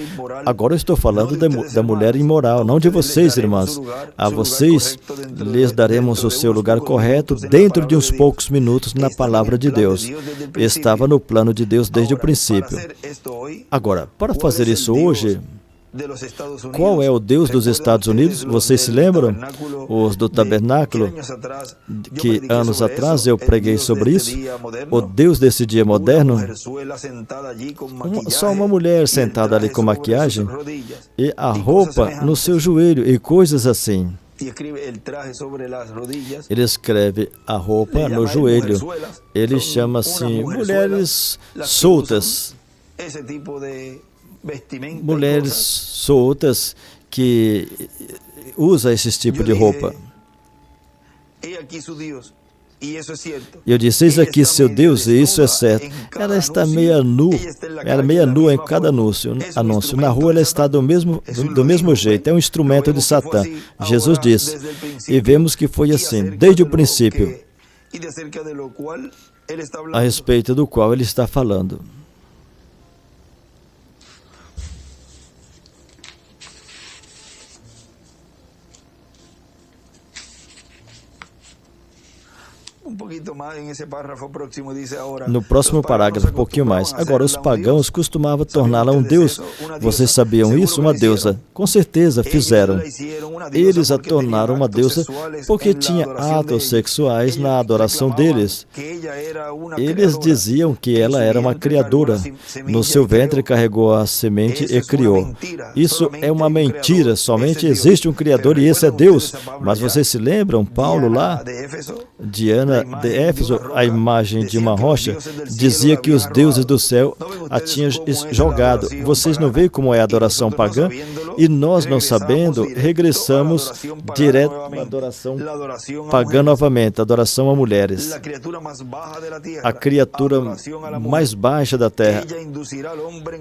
Agora eu estou falando da mulher imoral, não de vocês, irmãs. A vocês lhes daremos o seu lugar correto dentro de uns poucos minutos na palavra de Deus. Estava no plano de Deus desde o princípio. Agora, para fazer isso hoje, qual é o Deus dos Estados Unidos? Vocês se lembram? Os do tabernáculo, que anos atrás eu preguei sobre isso. O Deus desse dia moderno, só uma mulher sentada ali com maquiagem e a roupa no seu joelho e coisas assim. Ele escreve a roupa no joelho. Ele chama assim, mulheres soltas. Mulheres soltas que usam esse tipo de roupa. E eu disse, eis aqui seu Deus, e isso é certo. Ela está meia nua em cada anúncio. Na rua ela está do mesmo jeito, é um instrumento de Satã. Jesus disse, e vemos que foi assim, desde o princípio, a respeito do qual ele está falando. No próximo parágrafo, um pouquinho mais. Agora, os pagãos costumavam torná-la um deus. Vocês sabiam isso? Uma deusa. Com certeza fizeram. Eles a tornaram uma deusa porque tinha atos sexuais na adoração deles. Eles diziam que ela era uma criadora. No seu ventre carregou a semente e criou. Isso é uma mentira. Somente existe um Criador e esse é Deus. Mas vocês se lembram? Paulo lá, Diana de Éfeso, a imagem de uma rocha, dizia que os deuses do céu a tinham jogado. Vocês não veem como é a adoração pagã? E nós, não sabendo, regressamos direto à adoração pagã novamente, adoração a mulheres. A criatura mais baixa da terra,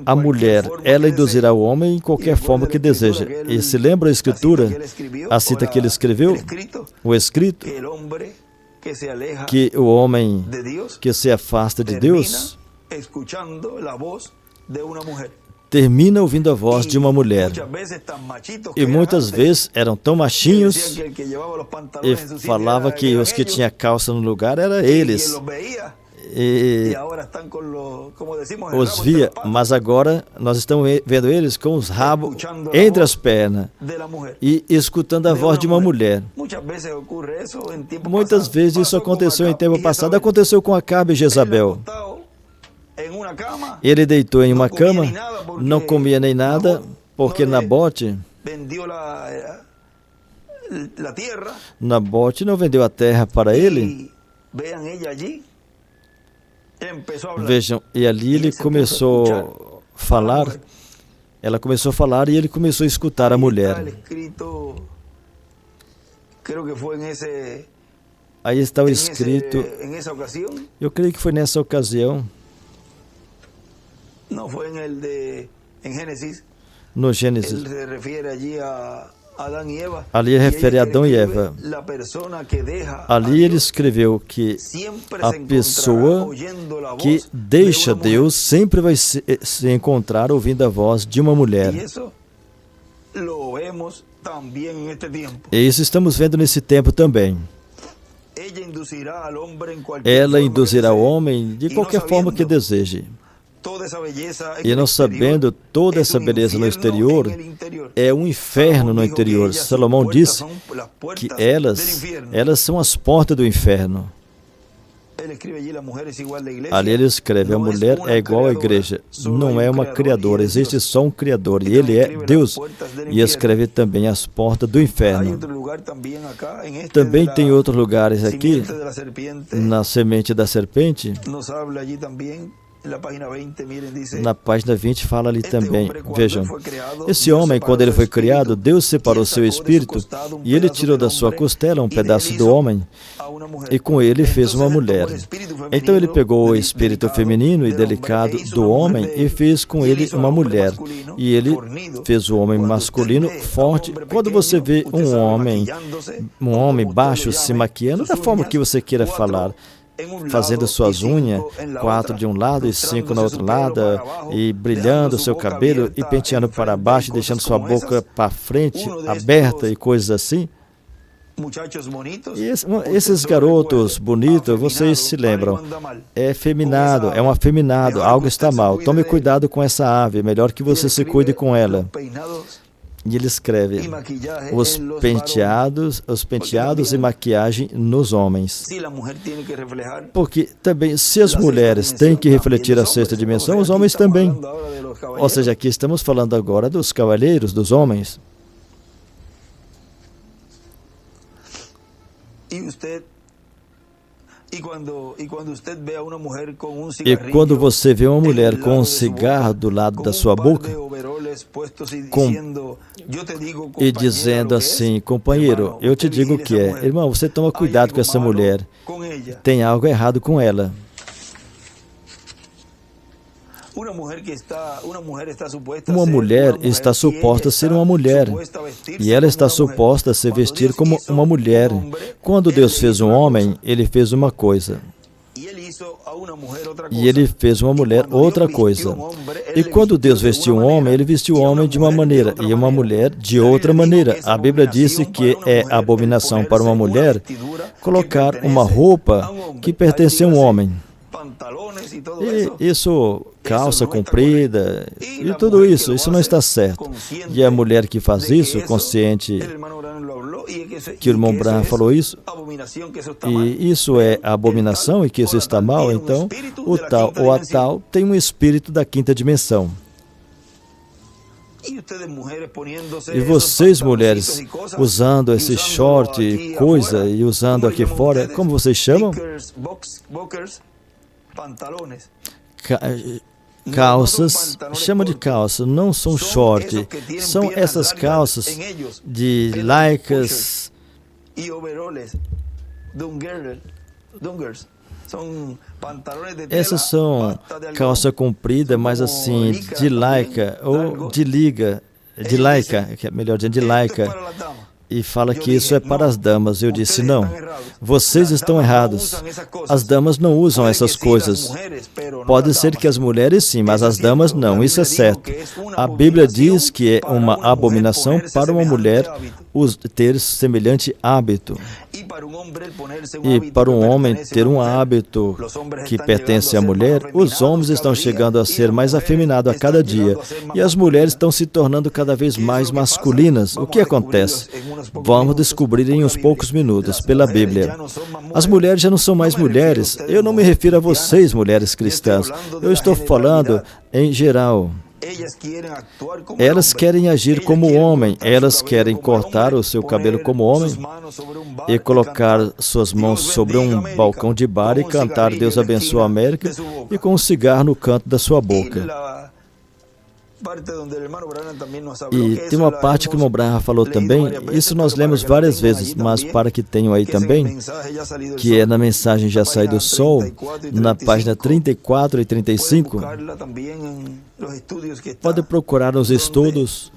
a mulher, ela induzirá o homem em qualquer forma que deseja. E se lembra a Escritura, a cita que ele escreveu? O escrito, que o homem que se afasta de Deus termina ouvindo a voz de uma mulher. E muitas vezes eram tão machinhos e falava que os que tinham calça no lugar eram eles. E os via, mas agora nós estamos vendo eles com os rabos entre as pernas e escutando a voz de uma mulher. Muitas vezes isso aconteceu em tempo passado, aconteceu com Acabe e Jezabel. Ele deitou em uma cama, não comia nem nada, porque Nabote não vendeu a terra para ele. Vejam, e ali ele começou a falar, ela começou a falar e ele começou a escutar a mulher. Aí está o escrito, eu creio que foi nessa ocasião, no Gênesis, ali refere a Adão e Eva. Ali ele escreveu que a pessoa que deixa Deus sempre vai se encontrar ouvindo a voz de uma mulher. E isso estamos vendo nesse tempo também. Ela induzirá o homem de qualquer forma que deseje. E não sabendo toda essa beleza no exterior, é um inferno no interior. Salomão disse que elas são as portas do inferno. Ali ele escreve, a mulher é igual à igreja, não é uma criadora, existe só um Criador, e ele é Deus. E escreve também as portas do inferno. Também tem outros lugares aqui, na semente da serpente, Na página 20 fala ali também, vejam, esse homem, quando ele foi criado, Deus separou seu espírito e ele tirou da sua costela um pedaço do homem e com ele fez uma mulher. Então ele pegou o espírito feminino e delicado do homem e fez com ele uma mulher. E ele fez o homem masculino forte. Quando você vê um homem baixo se maquiando, da forma que você queira falar, fazendo suas unhas, 4 de um lado e 5 no outro lado, e brilhando o seu cabelo e penteando para baixo, deixando sua boca para frente, aberta e coisas assim. E esses garotos bonitos, vocês se lembram, é afeminado, é um afeminado, algo está mal. Tome cuidado com essa ave, melhor que você se cuide com ela. E ele escreve, os penteados e maquiagem nos homens. Porque também, se as mulheres têm que refletir a sexta dimensão, os homens também. Ou seja, aqui estamos falando agora dos cavalheiros, dos homens. E quando você vê uma mulher com um cigarro do lado da sua boca, e dizendo assim, companheiro, eu te digo o que é. Irmão, você toma cuidado com essa mulher. Tem algo errado com ela. Uma mulher está suposta a ser uma mulher, e ela está suposta a se vestir como uma mulher. Quando Deus fez um homem, Ele fez uma coisa. E Ele fez uma mulher outra coisa. E quando Deus vestiu um homem, Ele vestiu o homem de uma maneira e uma mulher de outra maneira. A Bíblia disse que é abominação para uma mulher colocar uma roupa que pertence a um homem. E isso, calça comprida, e tudo isso não está certo. E a mulher que faz isso, consciente que o irmão Branham falou isso, e isso é abominação e que isso está mal, então o tal ou a tal tem um espírito da quinta dimensão. E vocês, mulheres, usando esse short e coisa, e usando aqui fora, como vocês chamam? Calças, chama de calça, não são short, são essas calças de lycras, essas são calça comprida, mas assim, de lycra, ou de liga, de lycra, melhor dizendo, de lycra. E fala que isso é para as damas. Eu disse, não, vocês estão errados. As damas não usam essas coisas. Pode ser que as mulheres sim, mas as damas não, isso é certo. A Bíblia diz que é uma abominação para uma mulher ter semelhante hábito. E para um homem ter um hábito que pertence à mulher, os homens estão chegando a ser mais afeminados a cada dia. E as mulheres estão se tornando cada vez mais masculinas. O que acontece? Vamos descobrir em uns poucos minutos, pela Bíblia. As mulheres já não são mais mulheres. Eu não me refiro a vocês, mulheres cristãs. Eu estou falando em geral. Elas querem agir como homem, elas querem cortar o seu cabelo como homem e colocar suas mãos sobre um balcão de bar e cantar Deus abençoe a América e com um cigarro no canto da sua boca. E tem uma parte que o irmão Branham falou também, isso nós lemos várias vezes, mas para que tenham aí também, que é na mensagem Já Sai do Sol, na página 34 e 35, pode procurar nos estudos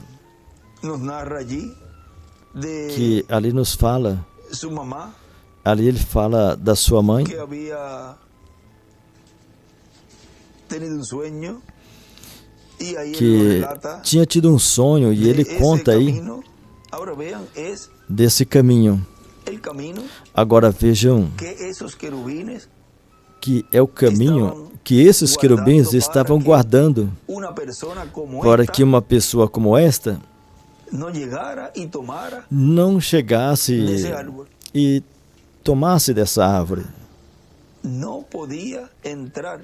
que ali nos fala, ali ele fala da sua mãe, que tinha tido um sonho e ele conta aí desse caminho. Agora vejam que é o caminho que esses querubins estavam guardando para que uma pessoa como esta não chegasse e tomasse dessa árvore. não podia entrar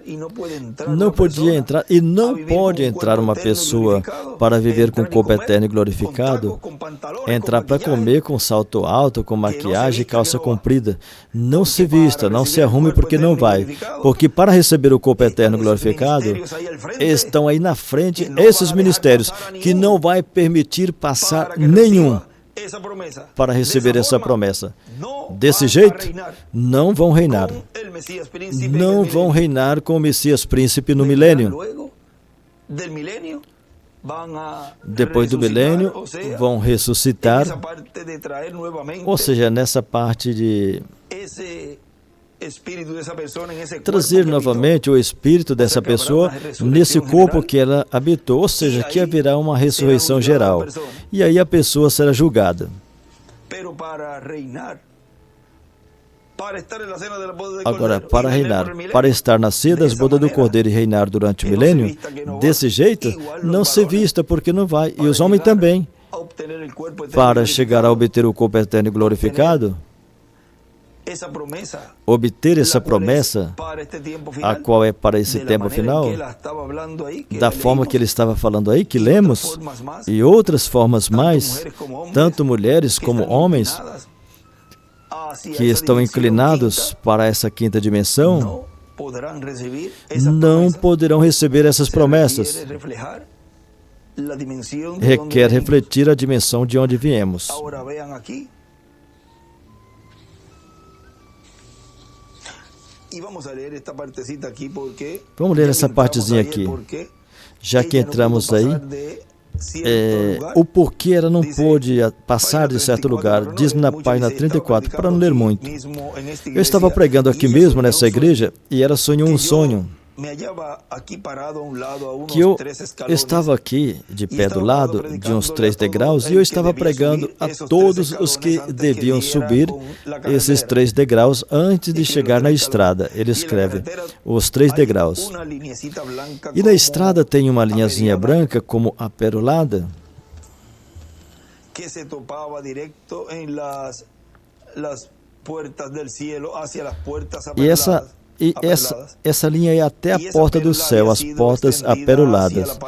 e não pode entrar uma pessoa para viver com o corpo eterno e glorificado, entrar para comer com salto alto, com maquiagem e calça comprida. Não se vista, não se arrume porque não vai. Porque para receber o corpo eterno glorificado, estão aí na frente esses ministérios que não vai permitir passar nenhum para receber essa promessa. Desse jeito, não vão reinar. Não vão reinar com o Messias Príncipe no milênio. Depois do milênio, vão ressuscitar. Ou seja, nessa parte de trazer novamente o espírito dessa pessoa nesse corpo que ela habitou, ou seja, que haverá uma ressurreição geral. E aí a pessoa será julgada. Agora, para reinar, para estar na ceia das bodas do Cordeiro e reinar durante o milênio, desse jeito, não se vista porque não vai. E os homens também. Para chegar a obter o corpo eterno e glorificado, obter essa promessa, a qual é para esse tempo final, da forma que ele estava falando aí, que lemos, e outras formas mais, tanto mulheres como homens, que estão inclinados para essa quinta dimensão, não poderão receber essas promessas. Requer refletir a dimensão de onde viemos. Vamos ler essa partezinha aqui, já que entramos aí. O porquê ela não pôde passar de certo lugar, diz na página 34, para não ler muito. Eu estava pregando aqui mesmo nessa igreja e ela sonhou um sonho que eu estava aqui de pé do lado de uns 3 degraus e eu estava pregando a todos os que deviam subir esses 3 degraus antes de chegar na estrada. Ele escreve os 3 degraus. E na estrada tem uma linhazinha branca como aperolada que se topava direto em las portas do céu hacia as portas aperoladas. E essa linha ia até a porta do céu, as portas aperoladas.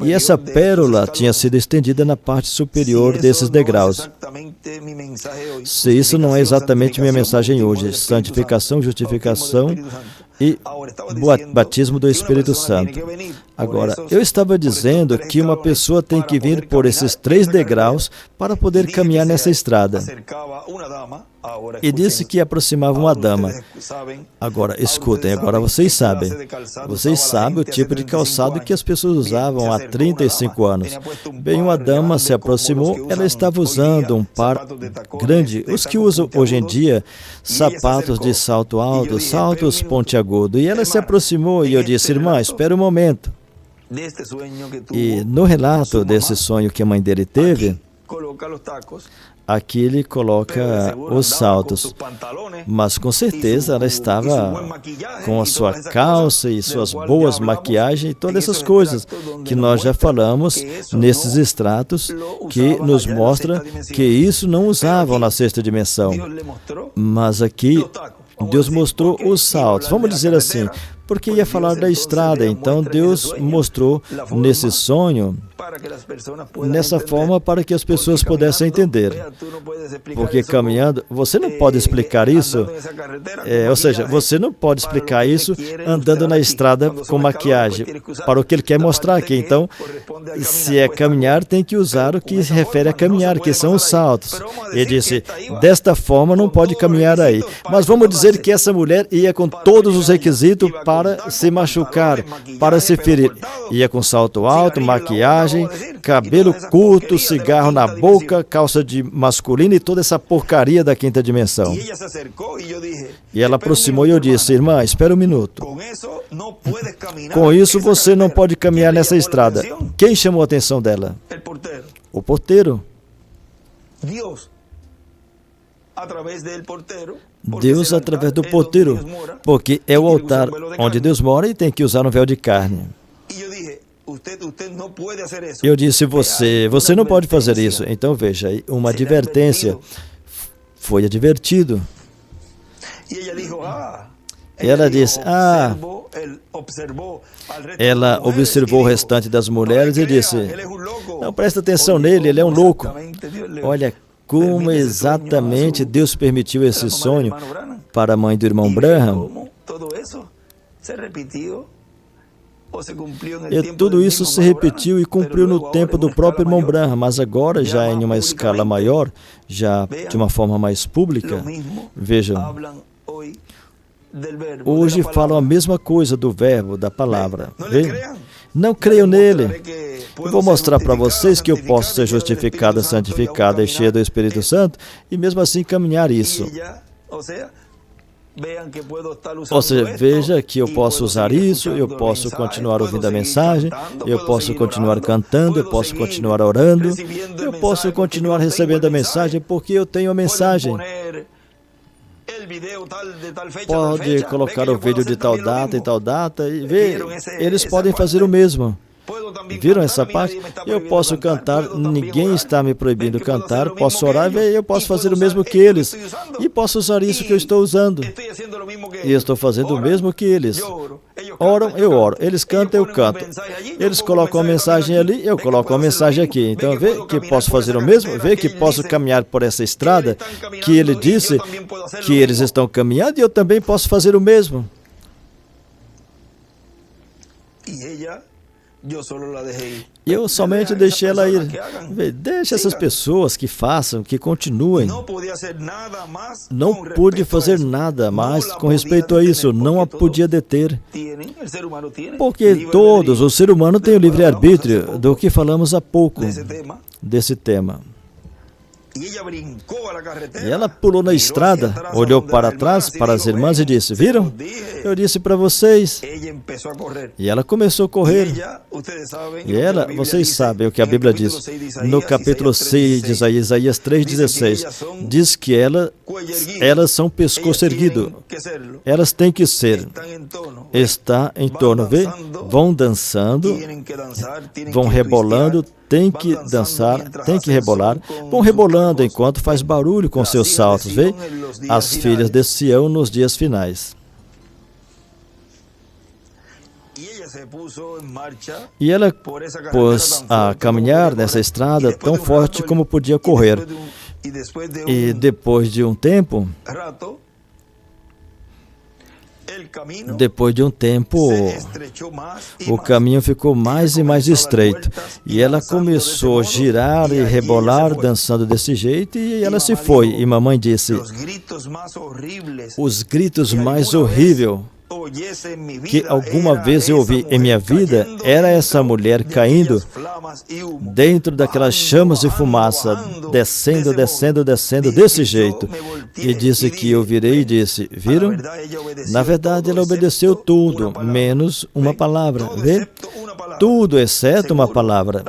E essa pérola tinha sido estendida na parte superior desses degraus. Se isso não é exatamente minha mensagem hoje, santificação, justificação e batismo do Espírito Santo. Agora, eu estava dizendo que uma pessoa tem que vir por esses 3 degraus para poder caminhar nessa estrada. E disse que aproximava uma dama. Agora, escutem, agora vocês sabem. Vocês sabem o tipo de calçado que as pessoas usavam há 35 anos. Bem, uma dama se aproximou, ela estava usando um par grande, os que usam hoje em dia, sapatos de salto alto, saltos pontiagudos. E ela se aproximou e eu disse, irmã, espera um momento. E no relato desse sonho que a mãe dele teve, aqui ele coloca os saltos, mas com certeza ela estava com a sua calça e suas boas maquiagens e todas essas coisas que nós já falamos nesses extratos que nos mostra que isso não usavam na 6ª dimensão. Mas aqui Deus mostrou os saltos, vamos dizer assim, porque ia falar da estrada, então Deus mostrou nesse sonho, nessa forma para que as pessoas pudessem entender. Porque caminhando, você não pode explicar isso, ou seja, você não pode explicar isso andando na estrada com maquiagem, para o que ele quer mostrar aqui. Então, se é caminhar, tem que usar o que se refere a caminhar, que são os saltos. Ele disse, desta forma não pode caminhar aí. Mas vamos dizer que essa mulher ia com todos os requisitos para se machucar, para se ferir. Ia com salto alto, maquiagem, cabelo curto, cigarro na boca, calça de masculino e toda essa porcaria da 5ª dimensão. E ela aproximou e eu disse, irmã, espera um minuto. Com isso você não pode caminhar nessa estrada. Quem chamou a atenção dela? O porteiro. Deus através do porteiro, porque é o altar onde Deus mora e tem que usar um véu de carne. Eu disse, você não pode fazer isso. Então veja, uma advertência. Foi advertido. Ela disse, ela observou o restante das mulheres e disse, não presta atenção nele, ele é um louco. Olha como exatamente Deus permitiu esse sonho para a mãe do irmão Branham. E tudo isso se repetiu e cumpriu no tempo do próprio irmão Branham, mas agora já em uma escala maior, já de uma forma mais pública. Vejam, hoje falam a mesma coisa do verbo, da palavra. Não creiam nele. Eu vou mostrar para vocês que eu posso ser justificada, santificada e cheia do Espírito Santo e mesmo assim caminhar isso. Ou seja, veja que eu posso usar isso, eu posso continuar ouvindo a mensagem, eu posso continuar cantando, eu posso continuar orando, eu posso continuar recebendo a mensagem porque eu tenho a mensagem. Pode colocar o vídeo de tal data e ver, eles podem fazer o mesmo. Viram essa parte? Eu posso cantar, ninguém está me proibindo cantar, posso orar e eu posso fazer o mesmo que eles. E posso usar isso que eu estou usando. E eu estou fazendo o mesmo que eles. Oram, eu oro. Eles cantam, eu canto. Eles colocam a mensagem ali, eu coloco a mensagem aqui. Então, vê que posso fazer o mesmo? Vê que posso caminhar por essa estrada que ele disse que eles estão caminhando e eu também posso fazer o mesmo. Eu somente deixei ela ir. Deixa essas pessoas que façam, que continuem. Não pude fazer nada mais com respeito a isso. Não a podia deter. Porque todos, o ser humano tem o livre-arbítrio, do que falamos há pouco, desse tema. E ela pulou na estrada, olhou para trás, para as irmãs e disse, viram? Eu disse para vocês. E ela começou a correr. E ela, vocês sabem o que a Bíblia diz. No capítulo 6 de Isaías 3,16, diz que elas são pescoço erguido. Elas têm que ser. Está em torno, vê? Vão dançando, vão rebolando, tem que dançar, tem que rebolar, vão rebolando enquanto faz barulho com seus saltos, vê? As filhas de Sião nos dias finais. E ela pôs a caminhar nessa estrada tão forte como podia correr. E depois de um tempo, o caminho ficou mais e mais estreito. E ela começou a girar e rebolar, dançando desse jeito, e ela se foi. E mamãe disse, os gritos mais horríveis que alguma vez eu ouvi em minha vida era essa mulher caindo dentro daquelas chamas de fumaça, descendo desse jeito. E disse que eu virei e disse, viram? Na verdade, ela obedeceu tudo, menos uma palavra. Vê? Tudo exceto uma palavra.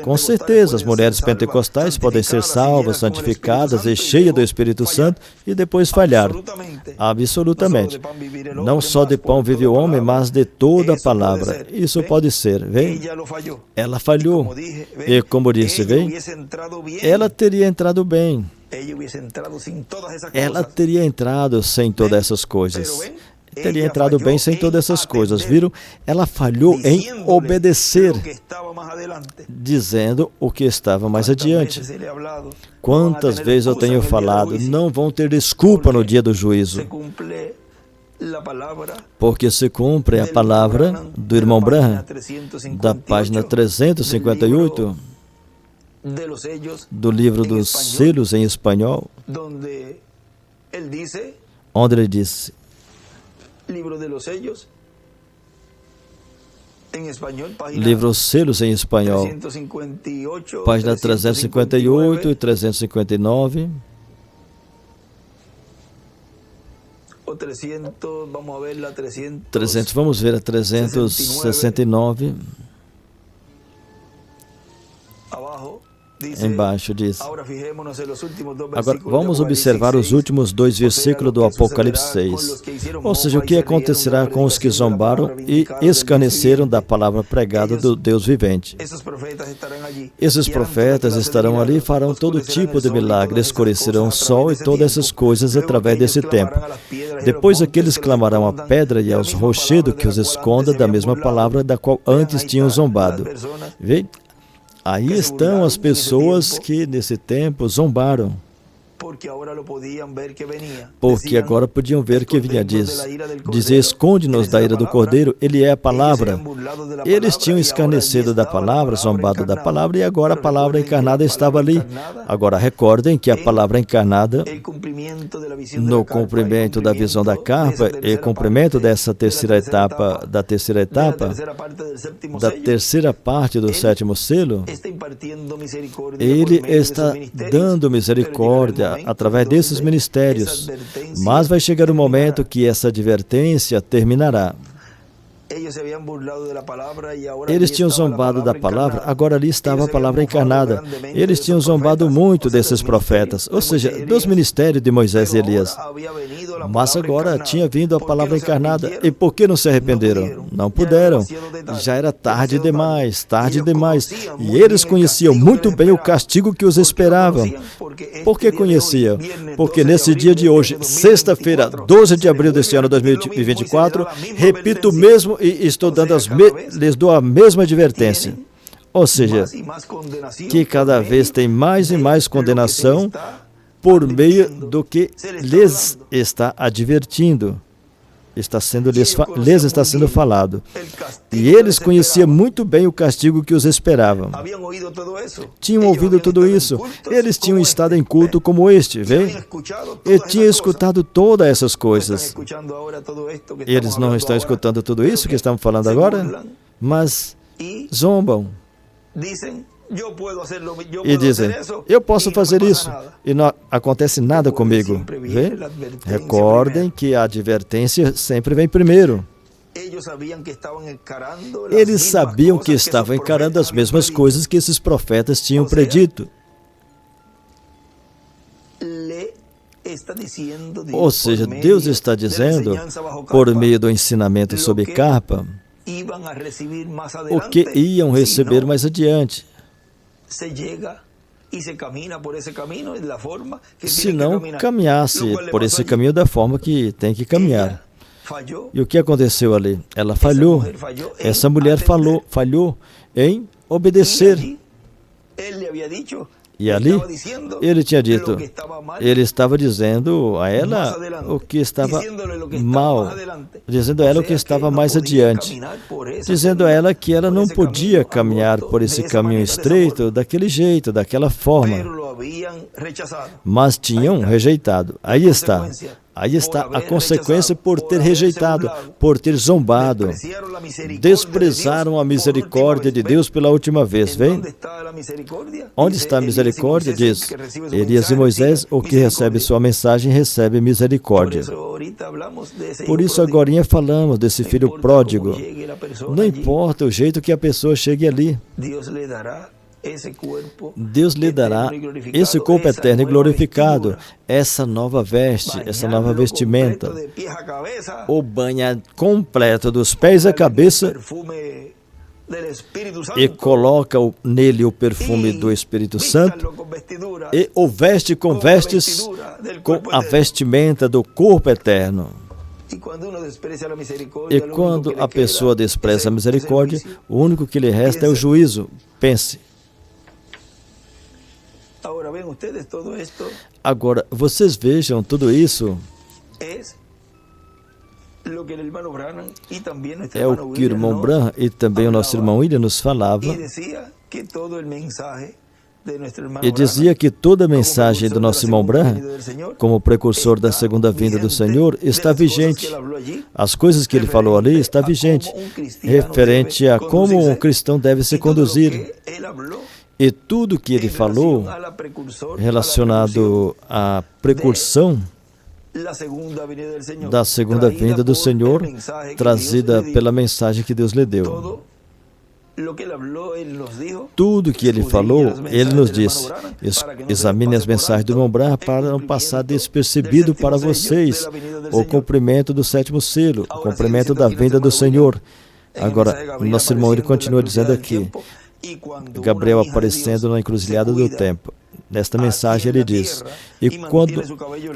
Com certeza, as mulheres pentecostais podem ser salvas, santificadas e cheias do Espírito Santo e depois falhar. Absolutamente. Não só de pão vive o homem, mas de toda a palavra. Isso pode ser, vê? Ela falhou. E como disse, vê? Ela teria entrado bem. Ela teria entrado sem todas essas coisas. Teria entrado bem sem todas essas coisas, viram? Ela falhou em obedecer, dizendo o que estava mais adiante. Quantas vezes eu tenho falado, não vão ter desculpa no dia do juízo, porque se cumpre a palavra do irmão Branham, da página 358, do livro dos selos em espanhol, onde ele disse, livro Os Selos em Espanhol, página 358 e 359. O 300, vamos ver la vamos ver a 369. embaixo diz. Agora, vamos observar os últimos 2 versículos do Apocalipse 6. Ou seja, o que acontecerá com os que zombaram e escarneceram da palavra pregada do Deus vivente. Esses profetas estarão ali e farão todo tipo de milagre, escurecerão o sol e todas essas coisas através desse tempo. Depois aqueles clamarão à pedra e aos rochedos que os esconda da mesma palavra da qual antes tinham zombado. Vê? Aí estão as pessoas que nesse tempo zombaram. Porque agora podiam ver que vinha, dizer, esconde-nos da ira do Cordeiro, ele é a palavra. Eles tinham escarnecido da palavra, zombado da palavra, e agora a palavra encarnada estava ali. Agora recordem que a palavra encarnada, no cumprimento da visão da carpa, e cumprimento dessa terceira etapa, da terceira parte do 7º selo, ele está dando misericórdia através desses ministérios, mas vai chegar um momento que essa advertência terminará. Eles tinham zombado da palavra, agora ali estava a palavra encarnada. Eles tinham zombado muito desses profetas, ou seja, dos ministérios de Moisés e Elias. Mas agora tinha vindo a palavra encarnada. E por que não se arrependeram? Não puderam. Já era tarde demais, tarde demais. E eles conheciam muito bem o castigo que os esperava. Por que conheciam? Porque nesse dia de hoje, sexta-feira, 12 de abril deste ano 2024, repito o mesmo e estou dando lhes dou a mesma advertência. Ou seja, que cada vez tem mais e mais condenação por meio do que lhes está advertindo. Lhes está sendo falado. E eles conheciam muito bem o castigo que os esperava. Tinham ouvido tudo isso. Eles tinham estado em culto como este, vê? E tinham escutado todas essas coisas. Eles não estão escutando tudo isso que estamos falando agora, mas zombam. E dizem, eu posso fazer isso, e não acontece nada comigo. Vê? Recordem que a advertência sempre vem primeiro. Eles sabiam que estavam encarando as mesmas coisas que esses profetas tinham predito. Ou seja, Deus está dizendo, por meio do ensinamento sobre carpa, o que iam receber mais adiante. Se não caminhasse por esse caminho da forma que tem que caminhar. E o que aconteceu ali? Ela falhou. Essa mulher falhou em obedecer. E ali, ele tinha dito, ele estava dizendo a ela o que estava mal, dizendo a ela o que estava mais adiante, dizendo a ela que ela não podia caminhar por esse caminho estreito daquele jeito, daquela forma, mas tinham rejeitado. Aí está a consequência por ter rejeitado, por ter zombado. Desprezaram a misericórdia de Deus pela última vez, vem? Onde está a misericórdia? Diz, Elias e Moisés, o que recebe sua mensagem, recebe misericórdia. Por isso, agorinha falamos desse filho pródigo. Não importa o jeito que a pessoa chegue ali. Deus lhe dará esse corpo eterno e glorificado, essa nova veste, essa nova vestimenta, o banho completo dos pés à cabeça e coloca nele o perfume do Espírito Santo e o veste com vestes com a vestimenta do corpo eterno. E quando a pessoa despreza a misericórdia, o único que lhe resta é o juízo. Pense. Agora, vocês vejam tudo isso. É o que o irmão Branham e também o nosso irmão William nos falava. E dizia que toda a mensagem do nosso irmão Branham, como precursor da segunda vinda do Senhor, está vigente. As coisas que ele falou ali está vigente, referente a como um cristão deve se conduzir. E tudo que ele falou relacionado à precursão da segunda vinda do Senhor, trazida pela mensagem que Deus lhe deu. Tudo que ele falou, ele nos disse. Examine as mensagens do irmão Branham para não passar despercebido para vocês o cumprimento do 7º selo, o cumprimento da vinda do Senhor. Agora, o nosso irmão ele continua dizendo aqui, Gabriel aparecendo na encruzilhada do tempo. Nesta mensagem ele diz, e quando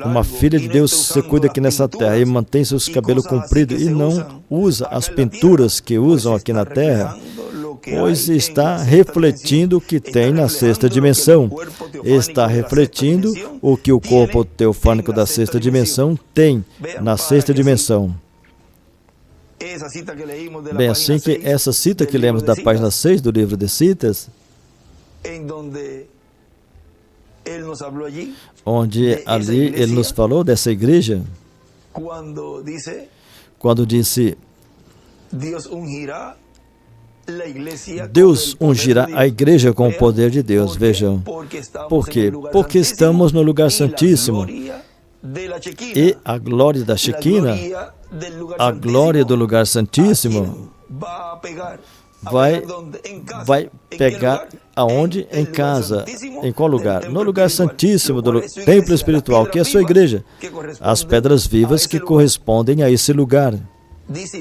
uma filha de Deus se cuida aqui nessa terra e mantém seus cabelos compridos e não usa as pinturas que usam aqui na terra, pois está refletindo o que tem na 6ª dimensão. Está refletindo o que o corpo teofânico da 6ª dimensão tem na 6ª dimensão. Bem, assim que essa cita que lemos da página 6 do livro de citas, onde ali ele nos falou dessa igreja, quando disse, Deus ungirá a igreja com o poder de Deus. Vejam, por quê? Porque estamos no lugar santíssimo e a glória da Shekinah, a glória do lugar santíssimo, vai pegar aonde? Em casa. Em qual lugar? No lugar santíssimo do templo espiritual, que é a sua igreja. As pedras vivas que correspondem a esse lugar. Diz,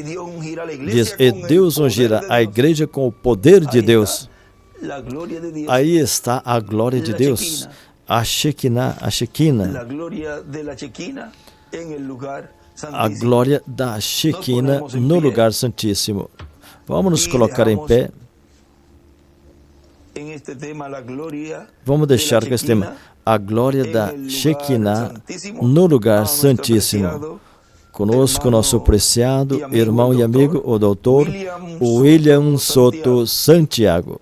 e Deus ungirá a igreja com o poder de Deus. Aí está a glória de Deus, a Shekinah, a glória da Shekinah no lugar santíssimo. Vamos nos colocar em pé. Vamos deixar com esse tema, a glória da Shekinah no lugar santíssimo. Conosco, nosso preciado irmão e amigo, o doutor William Soto Santiago.